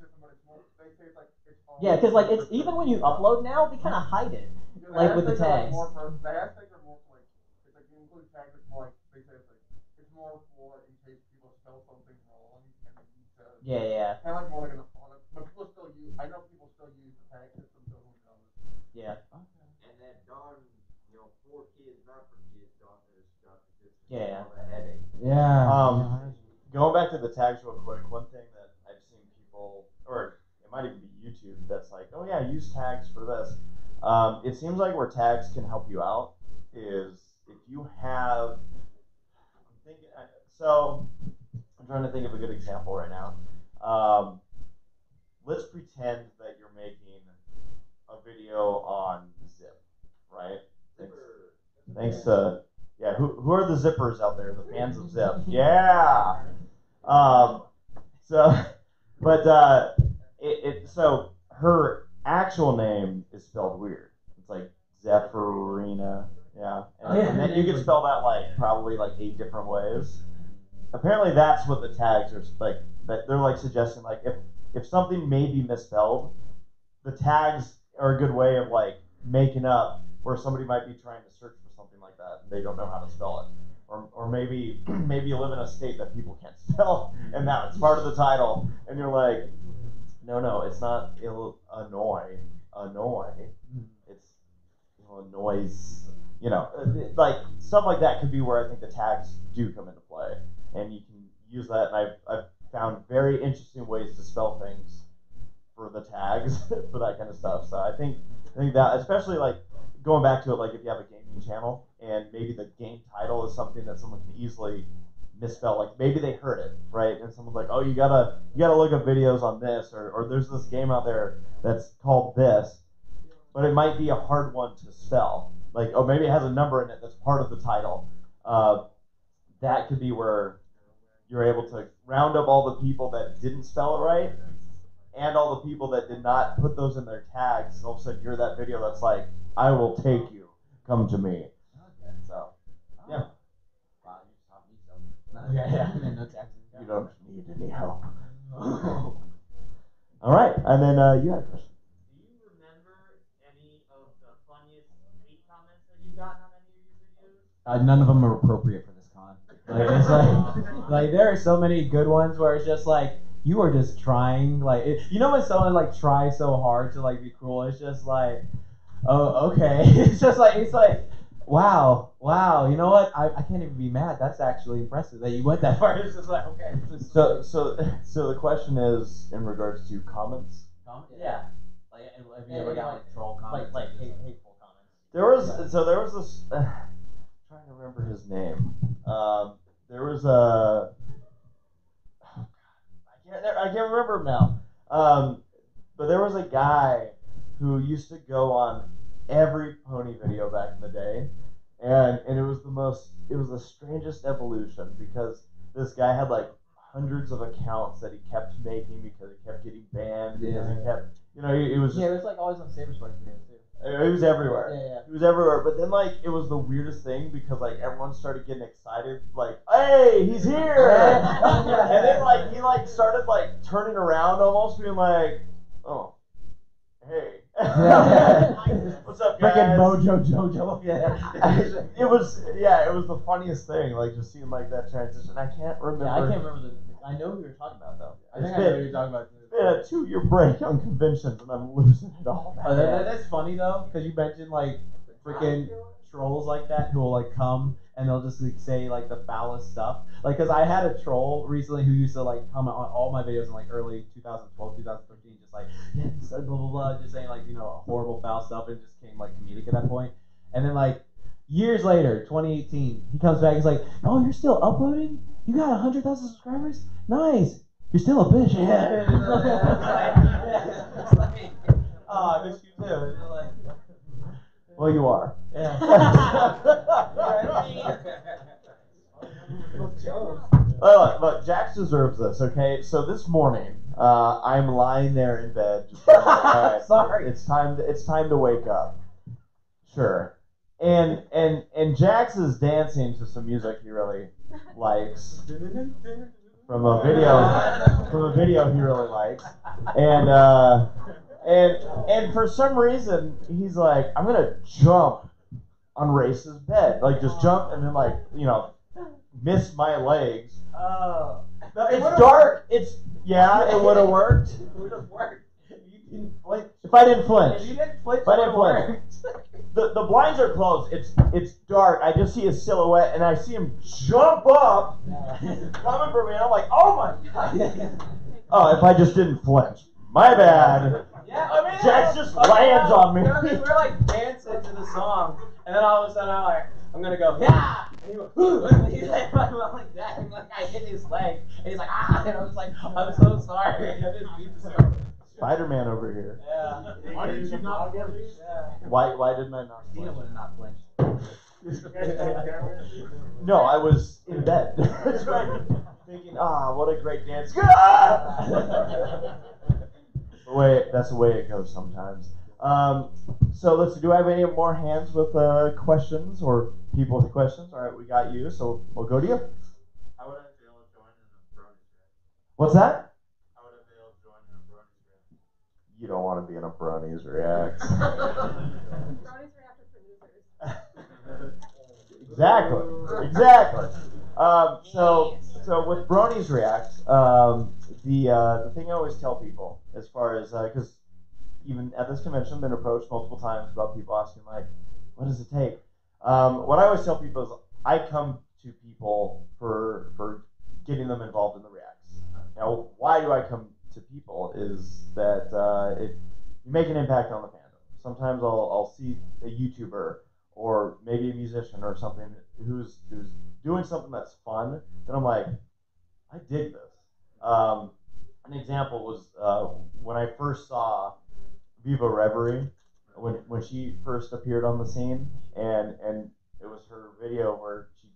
Yeah, because like it's even when you upload now, they kind of hide it, like with the tags. The hashtags are more for like, it's like you include tags, it's more like, they say it's more for in case people spell something wrong and they need to. Yeah. Kind of like more like an opponent, but people still use. I know people still use the tag system, so who knows? Yeah. And that darn, for kids, not for kids, got this Yeah. headache. Yeah. Going back to the tags real quick, one thing that I've seen people, or it might even be YouTube, that's like, oh yeah, use tags for this. It seems like where tags can help you out is if you have, I'm trying to think of a good example right now. Let's pretend that you're making a video on Zip, right? Thanks to, yeah, who are the zippers out there, the fans of Zip? Yeah! So her actual name is spelled weird. It's like Zephyrina. Yeah. And then you can spell that like probably like 8 different ways. Apparently that's what the tags are like. That they're like suggesting like if something may be misspelled, the tags are a good way of like making up where somebody might be trying to search for something like that and they don't know how to spell it. Or maybe you live in a state that people can't spell and that's part of the title and you're like, no, it's not Illinois. It's Illinois. Like stuff like that could be where I think the tags do come into play, and you can use that. And I've found very interesting ways to spell things for the tags for that kind of stuff. So I think that, especially like going back to it, like if you have a gaming channel and maybe the game title is something that someone can easily misspell, like maybe they heard it right and someone's like, oh, you gotta look up videos on this, or there's this game out there that's called this, but it might be a hard one to spell, like, oh, maybe it has a number in it that's part of the title. That could be where you're able to round up all the people that didn't spell it right and all the people that did not put those in their tags. All of a sudden you're that video that's like, I will take you, come to me. So yeah. Yeah. No taxes. You don't need any help. All right, and then you had a question. Do you remember any of the funniest hate comments that you've gotten on any of your videos? None of them are appropriate for this con. Like it's like there are so many good ones where it's just like you are just trying. Like when someone like tries so hard to like be cruel, it's just like, oh, okay. It's like. Wow, you know what? I can't even be mad. That's actually impressive that you went that far. It's just like, okay. So the question is in regards to comments? Yeah. Like, have you ever got like troll comments? Like hateful comments. There was this, I'm trying to remember his name. There was a, I can't remember him now. But there was a guy who used to go on every pony video back in the day, and it was the strangest evolution because this guy had like hundreds of accounts that he kept making because he kept getting banned because he kept it was it was like always on Saber Sports videos too. It was everywhere. Yeah. He was everywhere. But then like it was the weirdest thing because like everyone started getting excited, like, hey, he's here. And then like he like started like turning around almost being like, oh, hey. What's up, guys? Freaking Mojo Jojo. It was the funniest thing, like just seeing like that transition. I can't remember. Yeah, I can't remember I know who you were talking about though. I think I know who you're talking about. It's been a 2-year break on conventions, and I'm losing it all. That's funny though, because you mentioned like freaking trolls like that who will like come and they'll just like, say like the foulest stuff. Like, because I had a troll recently who used to like comment on all my videos in like early 2012, 2013, just like, yeah, blah blah blah, just saying like horrible foul stuff, and it just came like comedic at that point. And then like years later, 2018, he comes back, he's like, oh, you're still uploading? You got 100,000 subscribers? Nice. You're still a bitch. Yeah. It's like, oh, I miss you too. It's like, well, you are. yeah. Look, Jax deserves this, okay? So this morning, I'm lying there in bed. Just like, all right, Sorry. It's time to wake up. Sure. And Jax is dancing to some music he really likes from a video he really likes, and for some reason he's like, I'm gonna jump on Race's bed, like just jump and then like miss my legs. It's dark. It would have worked. It would have worked. You didn't flinch. If I didn't flinch. If you didn't flinch, If I didn't flinch. The blinds are closed. It's dark. I just see his silhouette, and I see him jump up, coming for me. And I'm like, oh my god! Oh, if I just didn't flinch, my bad. Yeah, I mean, Jax just lands on me. We're like dancing to the song, and then all of a sudden I'm gonna go, yeah! And he went, ooh! And he's like, like that, and like I hit his leg, and he's like, ah! And I was like, I'm so sorry. I didn't mean to. Spider-Man over here. Yeah. Why did you not flinch? Yeah. Why didn't I not Christina flinch? would have not flinched. No, I was in bed. That's right. Thinking, what a great dance. That's the way it goes sometimes. So let's see. Do I have any more hands with questions or people with questions? All right, we got you. So we'll go to you. How would I fail to join in a bronies react? What's that? How would I fail to join in a bronies react? You don't want to be in a bronies react. Bronies react for losers. Exactly. So with bronies react, the thing I always tell people, as far as because even at this convention, I've been approached multiple times about people asking like, what does it take? What I always tell people is I come to people for getting them involved in the reacts. Now, why do I come to people is that if you make an impact on the fandom. Sometimes I'll see a YouTuber or maybe a musician or something who's doing something that's fun, then I'm like, I dig this. An example was when I first saw Viva Reverie, when she first appeared on the scene, and it was her video where she,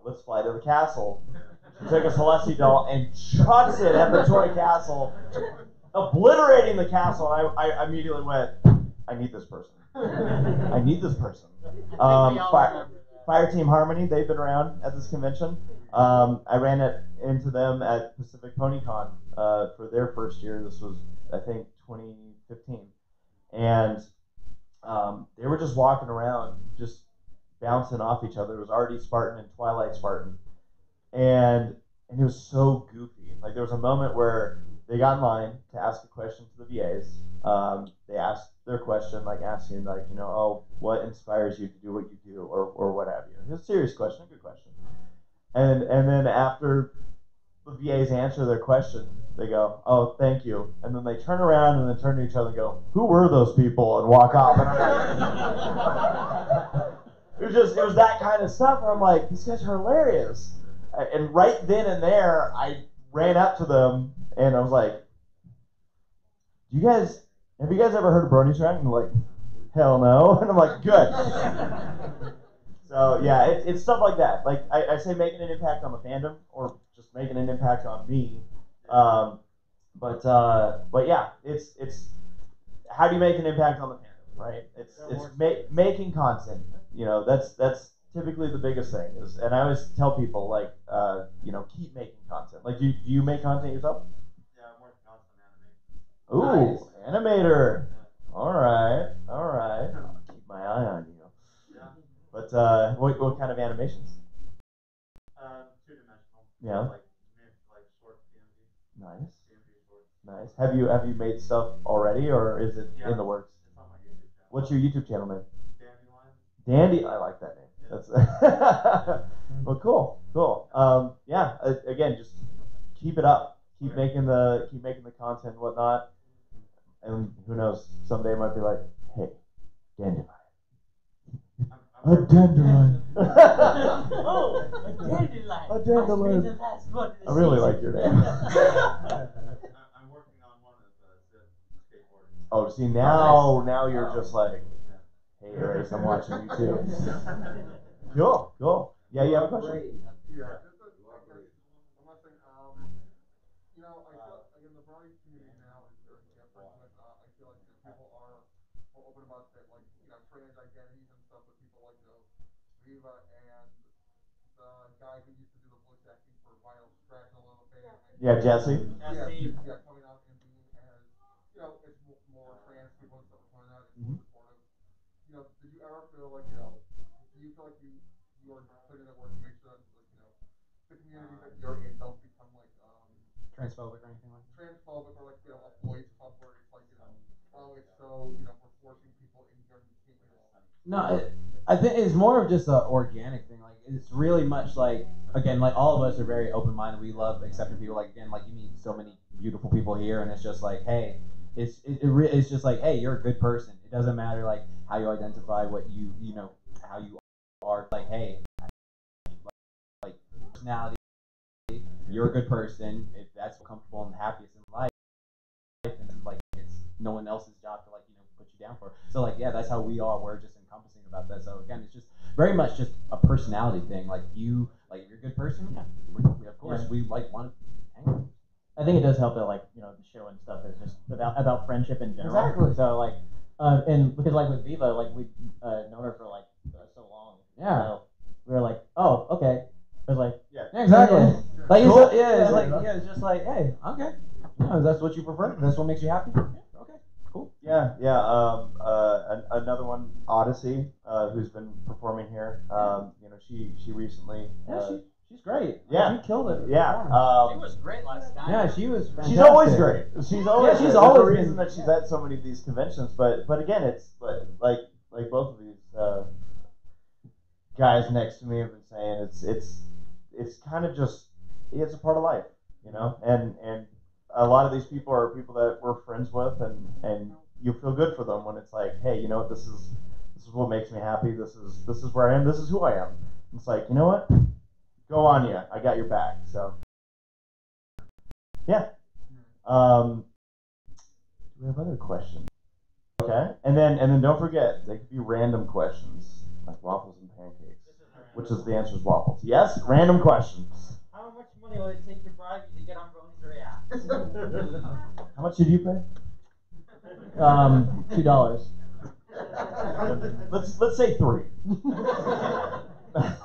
let's fly to the castle. She took a Celestia doll and chucks it at the toy castle, obliterating the castle, and I immediately went, I need this person. I need this person. Fire Team Harmony, they've been around at this convention. I ran into them at Pacific PonyCon for their first year. This was, I think, 2015. And they were just walking around, just bouncing off each other. It was Artie Spartan and Twilight Spartan. And it was so goofy. Like, there was a moment where they got in line to ask a question to the VAs. They asked their question, like asking, like, oh, what inspires you to do what you do, or what have you. It was a serious question, a good question. And then after the VAs answer their question, they go, oh, thank you. And then they turn around and then turn to each other and go, who were those people? And walk off. And I'm like, it was that kind of stuff where I'm like, these guys are hilarious. And right then and there, I ran up to them and I was like, have you guys ever heard of Bronies React? And they're like, hell no. And I'm like, good. So yeah, it's stuff like that. Like I say, making an impact on the fandom or just making an impact on me. But yeah, it's how do you make an impact on the fandom, right? It's making content. That's typically the biggest thing. And I always tell people like keep making content. Like do you make content yourself? Yeah, I'm working on some animation. Ooh, nice. Animator. All right. I'll keep my eye on you. Yeah. But what kind of animations? Two-dimensional. Yeah. Like short TMV. Nice. TMV shorts. Nice. Have you made stuff already, or is it in the works? It's on my YouTube channel. What's your YouTube channel name? Dandelion. I like that name. Yeah. That's well, cool. Yeah. Again, just keep it up. Keep making the content and whatnot. And who knows? Someday it might be like, hey, Dandelion. A dandelion. Oh, a dandelion. A dandelion. I really like your name. I'm working on one of skateboarding. Oh, see now you're just like, hey, Ace, I'm watching you too. Cool. Yeah, you have a question? Yeah, just one last thing. I feel again the bronies community now is very different. I feel like people are more open about that, like trans identities and stuff. But people like Viva and the guy who used to do the voice acting for Vinyl Scratch and a little bit. Yeah, Jesse. Yeah, coming out and being as it's more trans people and stuff are coming out. It's more supportive. Did you ever feel like do you feel like you are putting in the work to make sure that the communities that you're in don't become like transphobic or anything like that? Transphobic or like a boys club where it's like oh it's so we're forcing people in here and you can't No, I think it's more of just an organic thing. Like it's really much like again, like all of us are very open minded. We love accepting people. Like again, like you meet so many beautiful people here, and it's just like, hey, it's just like, hey, you're a good person. It doesn't matter like how you identify, what how you are. Like, hey, like personality, you're a good person. If that's comfortable and happiest in life, and then like it's no one else's job to like put you down for. So like yeah, that's how we are. We're just encompassing about that. So again, it's just very much just a personality thing. Like if you're a good person, yeah, of course we like want to hang with you. I think it does help that like the show and stuff is just about friendship in general. Exactly. So like, and because like with Viva, like we'd known her for like so long. Yeah. So we were like, oh, okay. It was like, Yeah. Exactly. Like Cool. it's just like, hey, okay. Yeah, that's what you prefer. That's what makes you happy. Yeah, okay. Cool. Yeah. Another one, Odyssey, who's been performing here. She recently. She's great. Yeah. She killed it. Yeah. She was great last night. Yeah, she was fantastic. She's always great. She's always. she's great. always There's a been- reason that she's at so many of these conventions. But again, it's like both of these guys next to me have been saying, it's kind of just it's a part of life, and a lot of these people are people that we're friends with, and you feel good for them when it's like, hey, you know what, this is what makes me happy. This is where I am. This is who I am. It's like, you know what, go on, I got your back. So yeah. Do we have other questions? Okay, and then don't forget, they could be random questions like waffles and pancakes, which is the answer is waffles. Yes, random questions. How much money will it take to bribe you to get on Brony's react? How much did you pay? $2. Let's say 3. I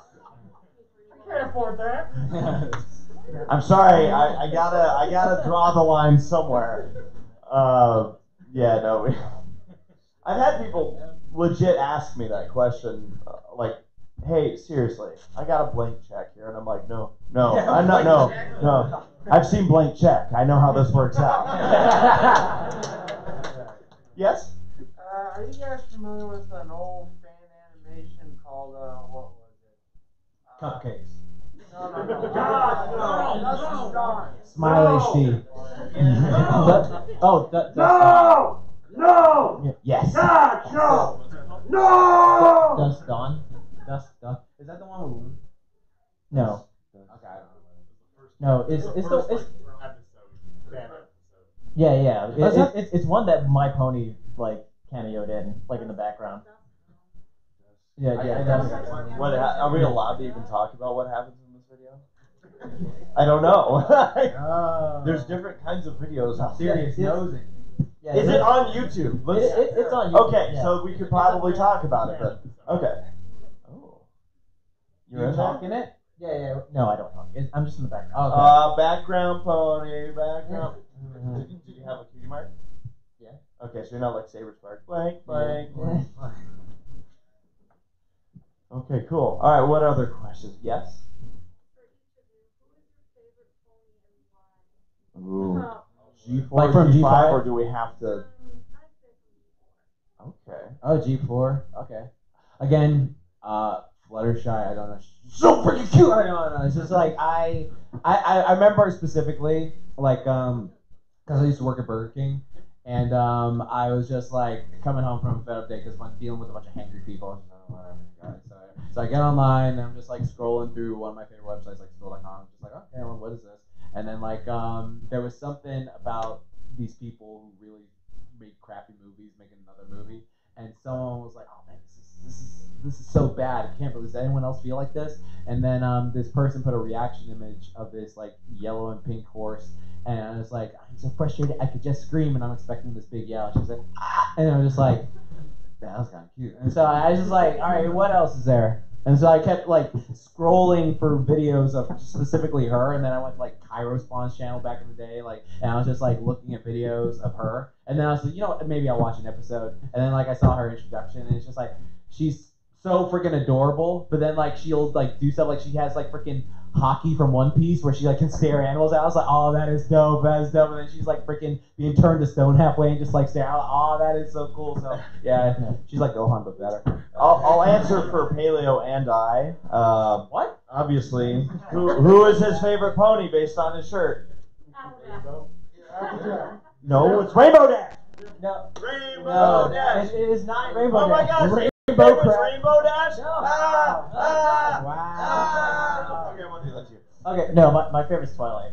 can't afford that. I'm sorry, I gotta draw the line somewhere. Yeah, no. I've had people legit ask me that question, like, hey, seriously, I got a blank check here, and I'm like, no, I'm not, no. I've seen blank check. I know how this works out. Yes? Are you guys familiar with an old fan animation called, what was it? Cupcakes. No. Dust is Dawn. Smile HD. No! Yes. God, no! Dust Dawn? Dust. Is that the one with? No. Okay, I don't know. No, it's yeah. It's one that My Pony like cameoed in, like in the background. Yeah. What are we allowed to even talk about what happens in this video? I don't know. There's different kinds of videos out there. Serious nosing. Yeah, Is it on YouTube? It's on YouTube. Okay, yeah. so we could probably talk about it, but okay. Oh, You're in talking it? Yeah. No, I don't talk. I'm just in the background. Background pony, background. Did you have a cutie mark? Yeah. Okay, so you're not like Saber's Park. Blank. Okay, cool. All right, what other questions? Yes? Ooh. G4, Like from G5, G5? or do we have to? Okay. Oh, G4. Okay. Again, Fluttershy. I don't know. She's so freaking cute. I don't know. It's just like I remember specifically like because I used to work at Burger King, and I was just like coming home from a fed up day because I'm dealing with a bunch of hangry people. I was just, whatever, guys. So I get online and I'm just like scrolling through one of my favorite websites like Spill.com. Just like, okay, well, what is this? And then like there was something about these people who really make crappy movies, making another movie, and someone was like, "Oh man, this is so bad. I can't believe. Does anyone else feel like this?" And then this person put a reaction image of this like yellow and pink horse, and I was like, "I'm so frustrated. I could just scream," and I'm expecting this big yell. She's like, "Ah!" And I'm just like, "That was kind of cute." And so I was just like, "All right, what else is there?" And so I kept like scrolling for videos of specifically her, and then I went to like Cairo Spawn's channel back in the day, like, and I was just like looking at videos of her, and then I was like, you know what, maybe I'll watch an episode, and then like I saw her introduction, and it's just like she's so freaking adorable, but then like she'll like do stuff like she has like freaking hockey from One Piece where she like can stare animals out. I was like, oh, that is dope, and then she's like freaking being turned to stone halfway and just like stare out. Oh, that is so cool. So yeah, she's like Gohan but better. I'll answer for Paleo and I. What? Obviously, who is his favorite pony based on his shirt? No, it's Rainbow Dash. No. Rainbow Dash. It is not Rainbow Oh my Dash. gosh. Rainbow Favorite's Crab. Rainbow Dash. No. Wow. Okay, we'll do that too. Okay, no, my favorite's Twilight.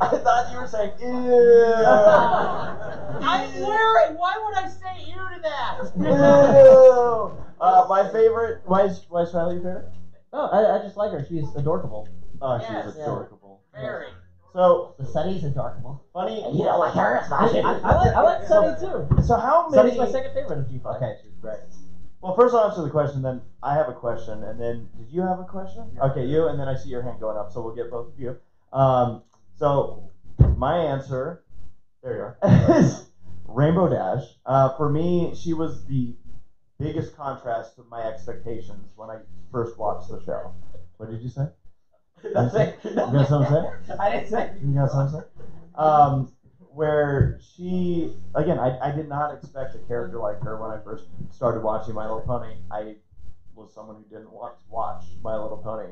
I thought you were saying ew. I'm wearing. Why would I say ew to that? Ew. My favorite. Why is Riley your favorite? No, I just like her. She's adorable. Oh, Yes. she's adorable. Very. So The Sunny's adorable. funny. You don't like her as much. I like Sunny too. So how many? Sunny's my second favorite of G5. Okay, she's great. Well, first I'll answer the question, then I have a question, and then did you have a question? Okay, you, and then I see your hand going up, so we'll get both of you. So my answer, there you are, is Rainbow Dash. For me, she was the biggest contrast to my expectations when I first watched the show. What did you say? That's it. You got something to say? I didn't say. You got something to say? Where she, again, I did not expect a character like her when I first started watching My Little Pony. I was someone who didn't want to watch My Little Pony.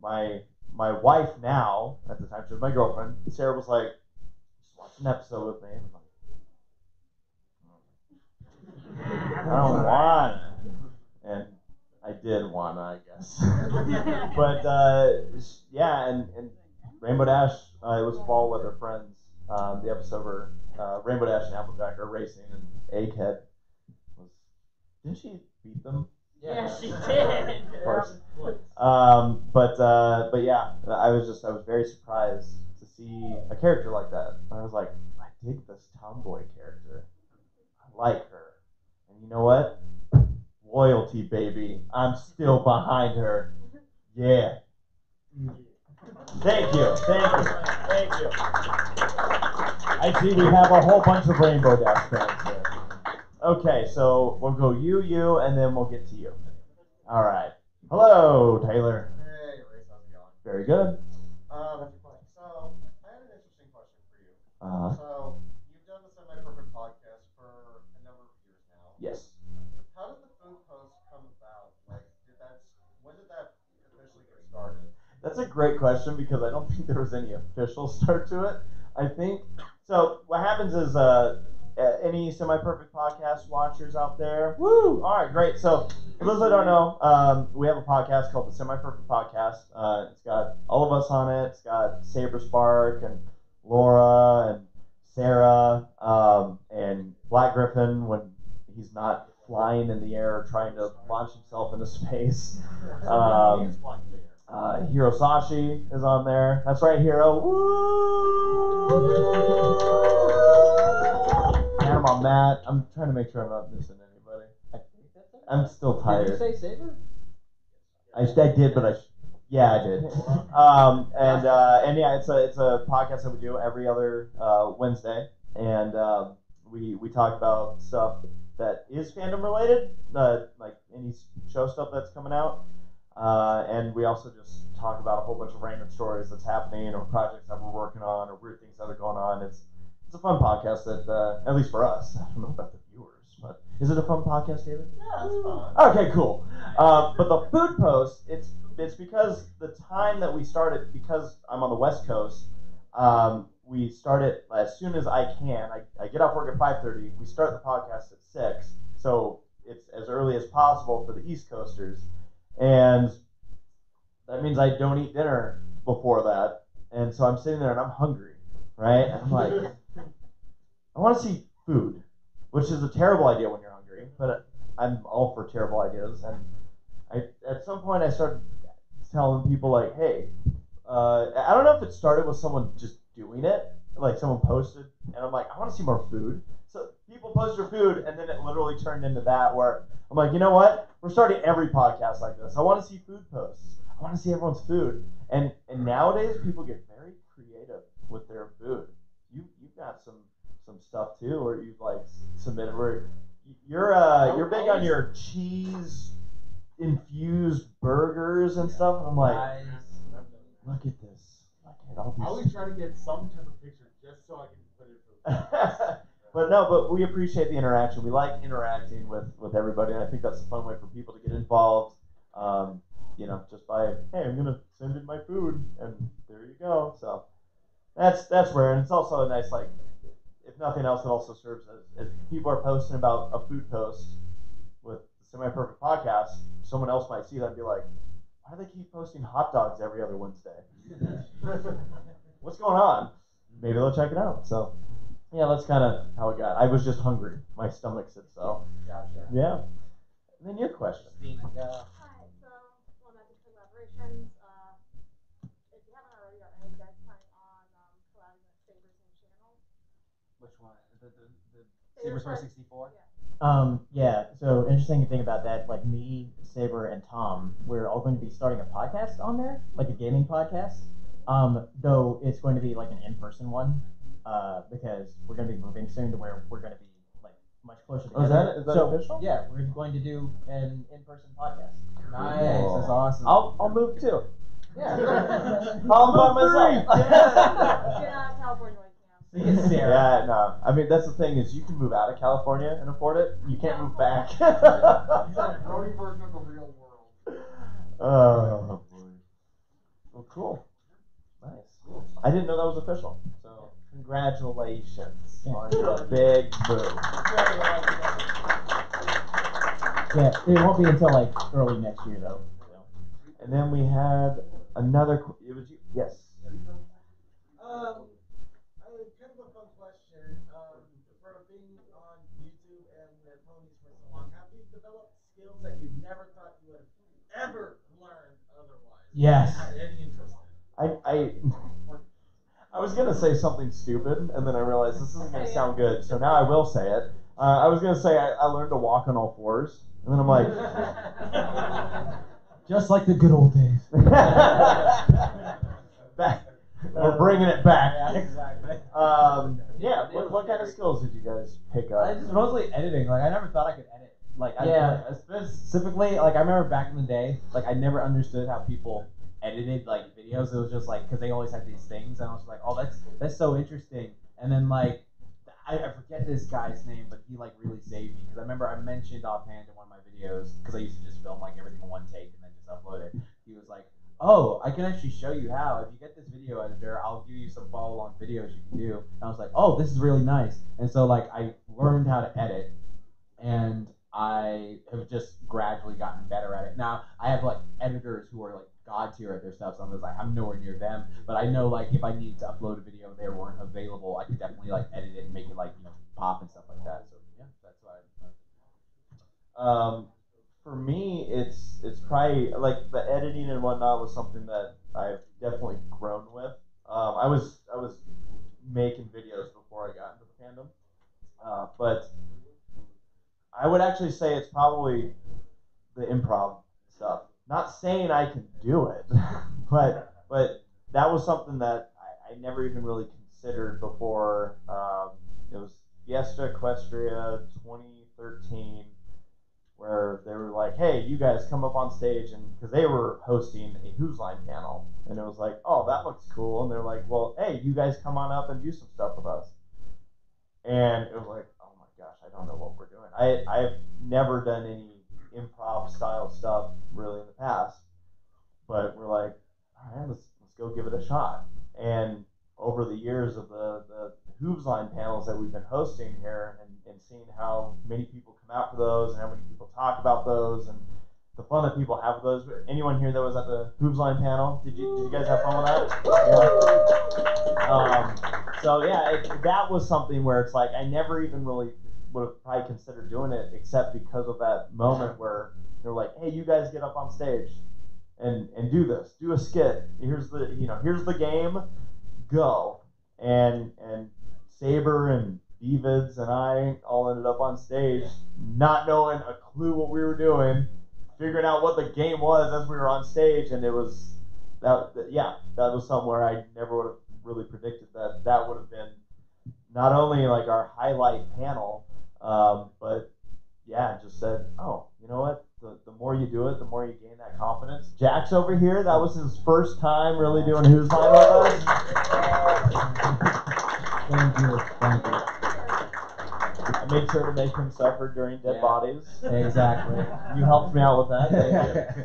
My wife now, at the time she was my girlfriend, Sarah was like, just watch an episode with me. And I'm like, I don't want it. And I did want to, I guess. But yeah, and Rainbow Dash, it was fall with her friends. The episode where Rainbow Dash and Applejack are racing, and Egghead was. Didn't she beat them? Yeah, she did. Of course. But yeah, I was very surprised to see a character like that. I was like, I dig this tomboy character. I like her, and you know what? Loyalty, baby. I'm still behind her. Yeah. Thank you. I see we have a whole bunch of Rainbow Dash fans here. Okay, so we'll go you, and then we'll get to you. All right. Hello, Taylor. Hey, Race, how's it going? Very good. That's your question. So, I had an interesting question for you. So, you've done the Semi-Perfect podcast for a number of years now. Yes. How did the food post come about? Like, when did that officially get started? That's a great question because I don't think there was any official start to it. I think so. What happens is any Semi-Perfect podcast watchers out there? Woo! All right, great. So for those that don't know, we have a podcast called the Semi-Perfect Podcast. It's got all of us on it. It's got Saber Spark and Laura and Sarah and Black Griffin when he's not flying in the air trying to launch himself into space. Hiro Sashi is on there. That's right, Hiro. Woo! Panama Matt. I'm trying to make sure I'm not missing anybody. I'm still tired. Did you say Saber? I did, but I did. And yeah, it's a podcast that we do every other Wednesday, and we talk about stuff that is fandom related, like any show stuff that's coming out. And we also just talk about a whole bunch of random stories that's happening, or projects that we're working on, or weird things that are going on. It's a fun podcast that, at least for us, I don't know about the viewers, but is it a fun podcast, David? Yeah, it's fun. Okay, cool. But the food post, it's because the time that we started, because I'm on the West Coast, we start it as soon as I can. I get off work at 5:30. We start the podcast at 6, so it's as early as possible for the East Coasters. And that means I don't eat dinner before that. And so I'm sitting there and I'm hungry, right? And I'm like, I want to see food, which is a terrible idea when you're hungry, but I'm all for terrible ideas. And at some point I started telling people like, hey, I don't know if it started with someone just doing it, like someone posted, and I'm like, I want to see more food. So people post their food, and then it literally turned into that where I'm like, you know what? We're starting every podcast like this. I want to see food posts. I want to see everyone's food. And nowadays people get very creative with their food. You've got some stuff too, or you've like submitted where you're big on your cheese infused burgers and stuff. And I'm like, look at this. Look at all these. I always try to get some type of picture just so I can put it for But we appreciate the interaction. We like interacting with everybody, and I think that's a fun way for people to get involved. Just by, hey, I'm gonna send in my food, and there you go. So that's rare, and it's also a nice, like, if nothing else, it also serves as people are posting about a food post with the Semi-Perfect Podcast. Someone else might see that and be like, why do they keep posting hot dogs every other Wednesday? What's going on? Maybe they'll check it out. So. Yeah, that's kind of how it got. I was just hungry. My stomach said so. Gotcha. Yeah. And then your question. Hi, so going back to collaborations, if you haven't already, the Saber 64. Yeah, so interesting thing about that, like me, Saber, and Tom, we're all going to be starting a podcast on there, like a gaming podcast. Though it's going to be like an in-person one, because we're going to be moving soon to where we're going to be like much closer together. Is that so, official? Yeah, we're going to do an in-person podcast. Nice, that's awesome. I'll move too. Yeah. I'll by myself. You're not in California right now. Yeah, no. I mean, that's the thing is you can move out of California and afford it. You can't move back. Brody version of the real world. Oh boy. Well, cool. Nice. I didn't know that was official. So congratulations on your big move. Yeah, it won't be until like early next year though. And then we had another. It was you. Yes. Kind of a fun question. For being on YouTube and with ponies for so long, have you developed skills that you never thought you would have ever learned otherwise? Yes. Had any interest in? I was gonna say something stupid, and then I realized this isn't gonna sound good, so now I will say it. I was gonna say I learned to walk on all fours, and then I'm like, just like the good old days. back. We're bringing it back. Yeah, exactly. Yeah. What kind of skills did you guys pick up? I just mostly editing. Like I never thought I could edit. Like Yeah. Specifically, like I remember back in the day, like I never understood how people edited like videos. It was just like because they always had these things, and I was like, oh, that's so interesting. And then like I forget this guy's name, but he like really saved me because I remember I mentioned offhand in one of my videos because I used to just film like everything in one take and then just upload it. He was like, oh, I can actually show you how. If you get this video editor, I'll give you some follow-along videos you can do. And I was like, oh, this is really nice. And so like I learned how to edit, and I have just gradually gotten better at it. Now I have like editors who are like god tier at their stuff, so I'm just like I'm nowhere near them. But I know like if I needed to upload a video and they weren't available, I could definitely like edit it and make it like pop and stuff like that. So yeah, that's why. For me, it's probably like the editing and whatnot was something that I've definitely grown with. I was making videos before I got into the fandom, but I would actually say it's probably the improv stuff. Not saying I can do it, but that was something that I never even really considered before. It was Fiesta Equestria 2013. Where they were like, hey, you guys come up on stage, and because they were hosting a Who's Line panel, and it was like, oh, that looks cool, and they're like, well, hey, you guys come on up and do some stuff with us, and it was like, oh my gosh, I don't know what we're doing. I've never done any improv style stuff really in the past, but we're like, all right, let's go give it a shot, and over the years of the Hooves Line panels that we've been hosting here and seeing how many people come out for those and how many people talk about those and the fun that people have with those. Anyone here that was at the Hooves Line panel? Did you guys have fun with that? Yeah. So yeah, that was something where it's like I never even really would have probably considered doing it except because of that moment where they're like, hey, you guys get up on stage and do this, do a skit. Here's the game, go. And Saber and Davids and I all ended up on stage, not knowing a clue what we were doing, figuring out what the game was as we were on stage, and it was that was somewhere I never would have really predicted that would have been not only like our highlight panel, but yeah, just said, oh, you know what? The more you do it, the more you gain that confidence. Jack's over here. That was his first time really doing Who's Line with us. Thank you. I made sure to make him suffer during dead bodies. Exactly. You helped me out with that. Thank you.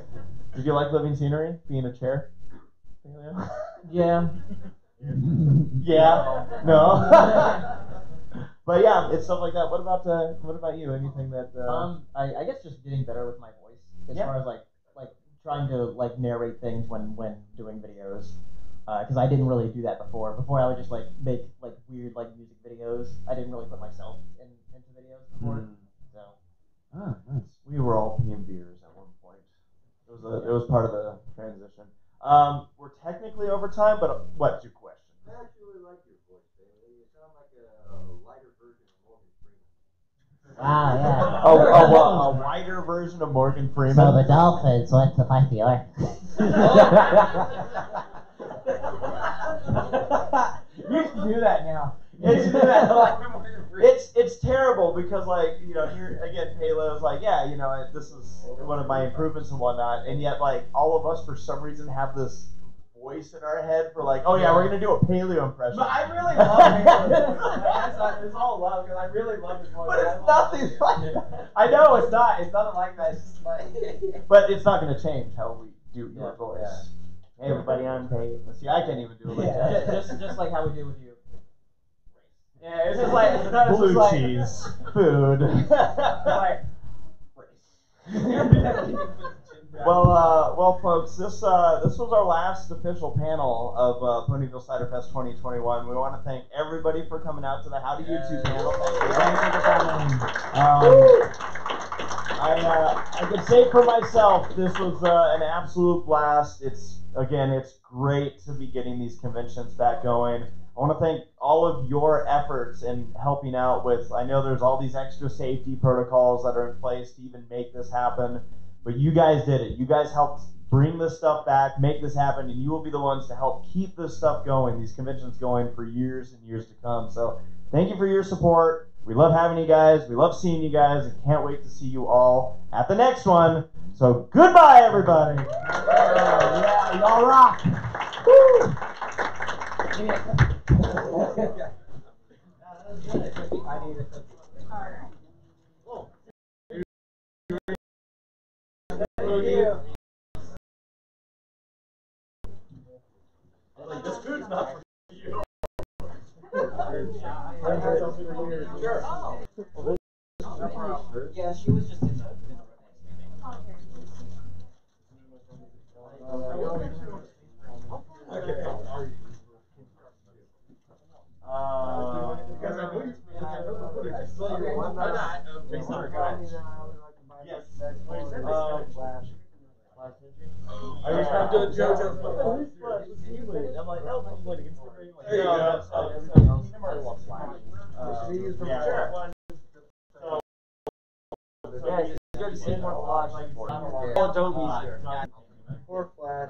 Did you like living scenery? Being a chair? Yeah. Yeah. No. But yeah, it's stuff like that. What about you? Anything that? I guess just getting better with my voice as far as like trying to like narrate things when doing videos. Because I didn't really do that before. Before I would just like make like weird like music videos. I didn't really put myself into videos before. So. Nice. We were all PMVers at one point. It was part of the transition. We're technically over time, but what's your question? I actually like your voice, Bailey. You sound like a lighter version of version of Morgan Freeman. So the dolphins went to fight the orc. You can do that now. It's terrible because like here again Paleo's like this is one of my improvements and whatnot, and yet like all of us for some reason have this voice in our head for like, oh yeah, we're gonna do a Paleo impression. But I really love Paleo. It's all love because I really love his voice. But it's nothing like that. I know it's not. It's nothing like that. It's just like. But it's not gonna change how we do your voice. Yeah. Hey everybody, I'm Pate. See, I can't even do it like that. Just like how we do with you. Yeah, it's just like blue cheese, food. Like, well, folks, this was our last official panel of Ponyville Cider Fest 2021. We want to thank everybody for coming out to the How to YouTube panel. Thank you for coming. I can say for myself, this was an absolute blast. It's great to be getting these conventions back going. I want to thank all of your efforts in helping out with, I know there's all these extra safety protocols that are in place to even make this happen, but you guys did it. You guys helped bring this stuff back, make this happen, and you will be the ones to help keep this stuff going, these conventions going for years and years to come. So thank you for your support. We love having you guys. We love seeing you guys, and can't wait to see you all at the next one. So goodbye, everybody. Yeah, y'all rock. Woo. I need a cookie. Like, this food's not for you. Yeah, she was just in the Because I know you Yes. I was trying to do a JoJo's I'm like, oh, I'm going to Instagram. There you go. Yeah, it's good to see more flash. Poor Flash.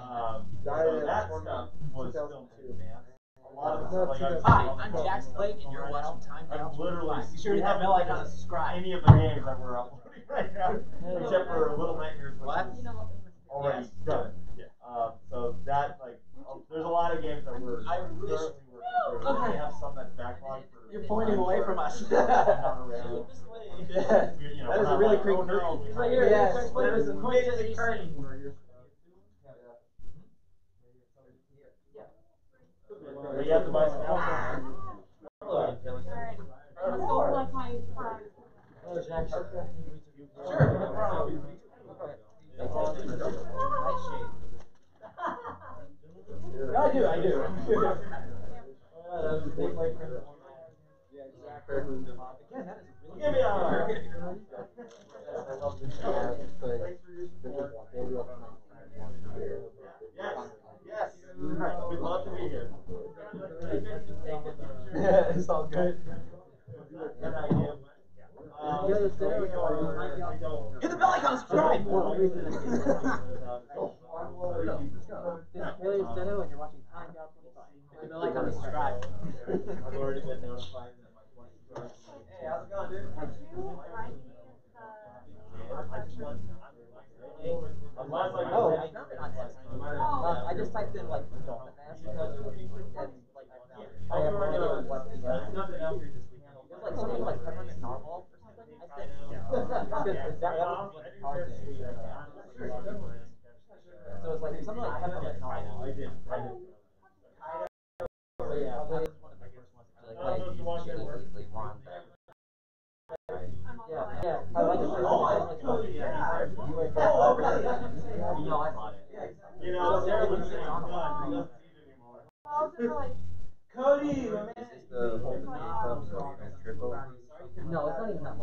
That stuff was filmed too, man. A lot of stuff. Hi, I'm Jax Blake, and you're watching Time Down. I'm literally. Be sure to hit that bell icon and subscribe. Any of the games that we're uploading right now, except for Little Nightmares, which What? is already done. Yeah. So that there's a lot of games that we're currently working through. Okay. We have some that's backlogged for. You're pointing away from us. Not around. Yeah. That was a really great curtain. Right here. Yes, that was an amazing curtain. We have to buy some alcohol. Alright. Let's go like my friend. Sure, no problem. I do. Again, that is really Give me a Yes. We'd love to be here. It's all good. Hit the bell icon, subscribe! This is PaleoSteno and you're watching Time Down 25. Hit the bell icon and subscribe. I've already been notified that my questions are. Hey, how's it going, dude? Unless like Oh, I found it on Etsy. I just typed in like dolphin mask and like I have no idea what the it was like something like peppermint narwhal or something. I think. That was what the card did. So it's like something like peppermint narwhal. I did. But yeah, that was one of the first ones that I like easily run. Yeah. I like it. You know I bought it. You know, Sarah was saying, God, we don't see it anymore. Cody, Is this the whole thing? No, it's not even that.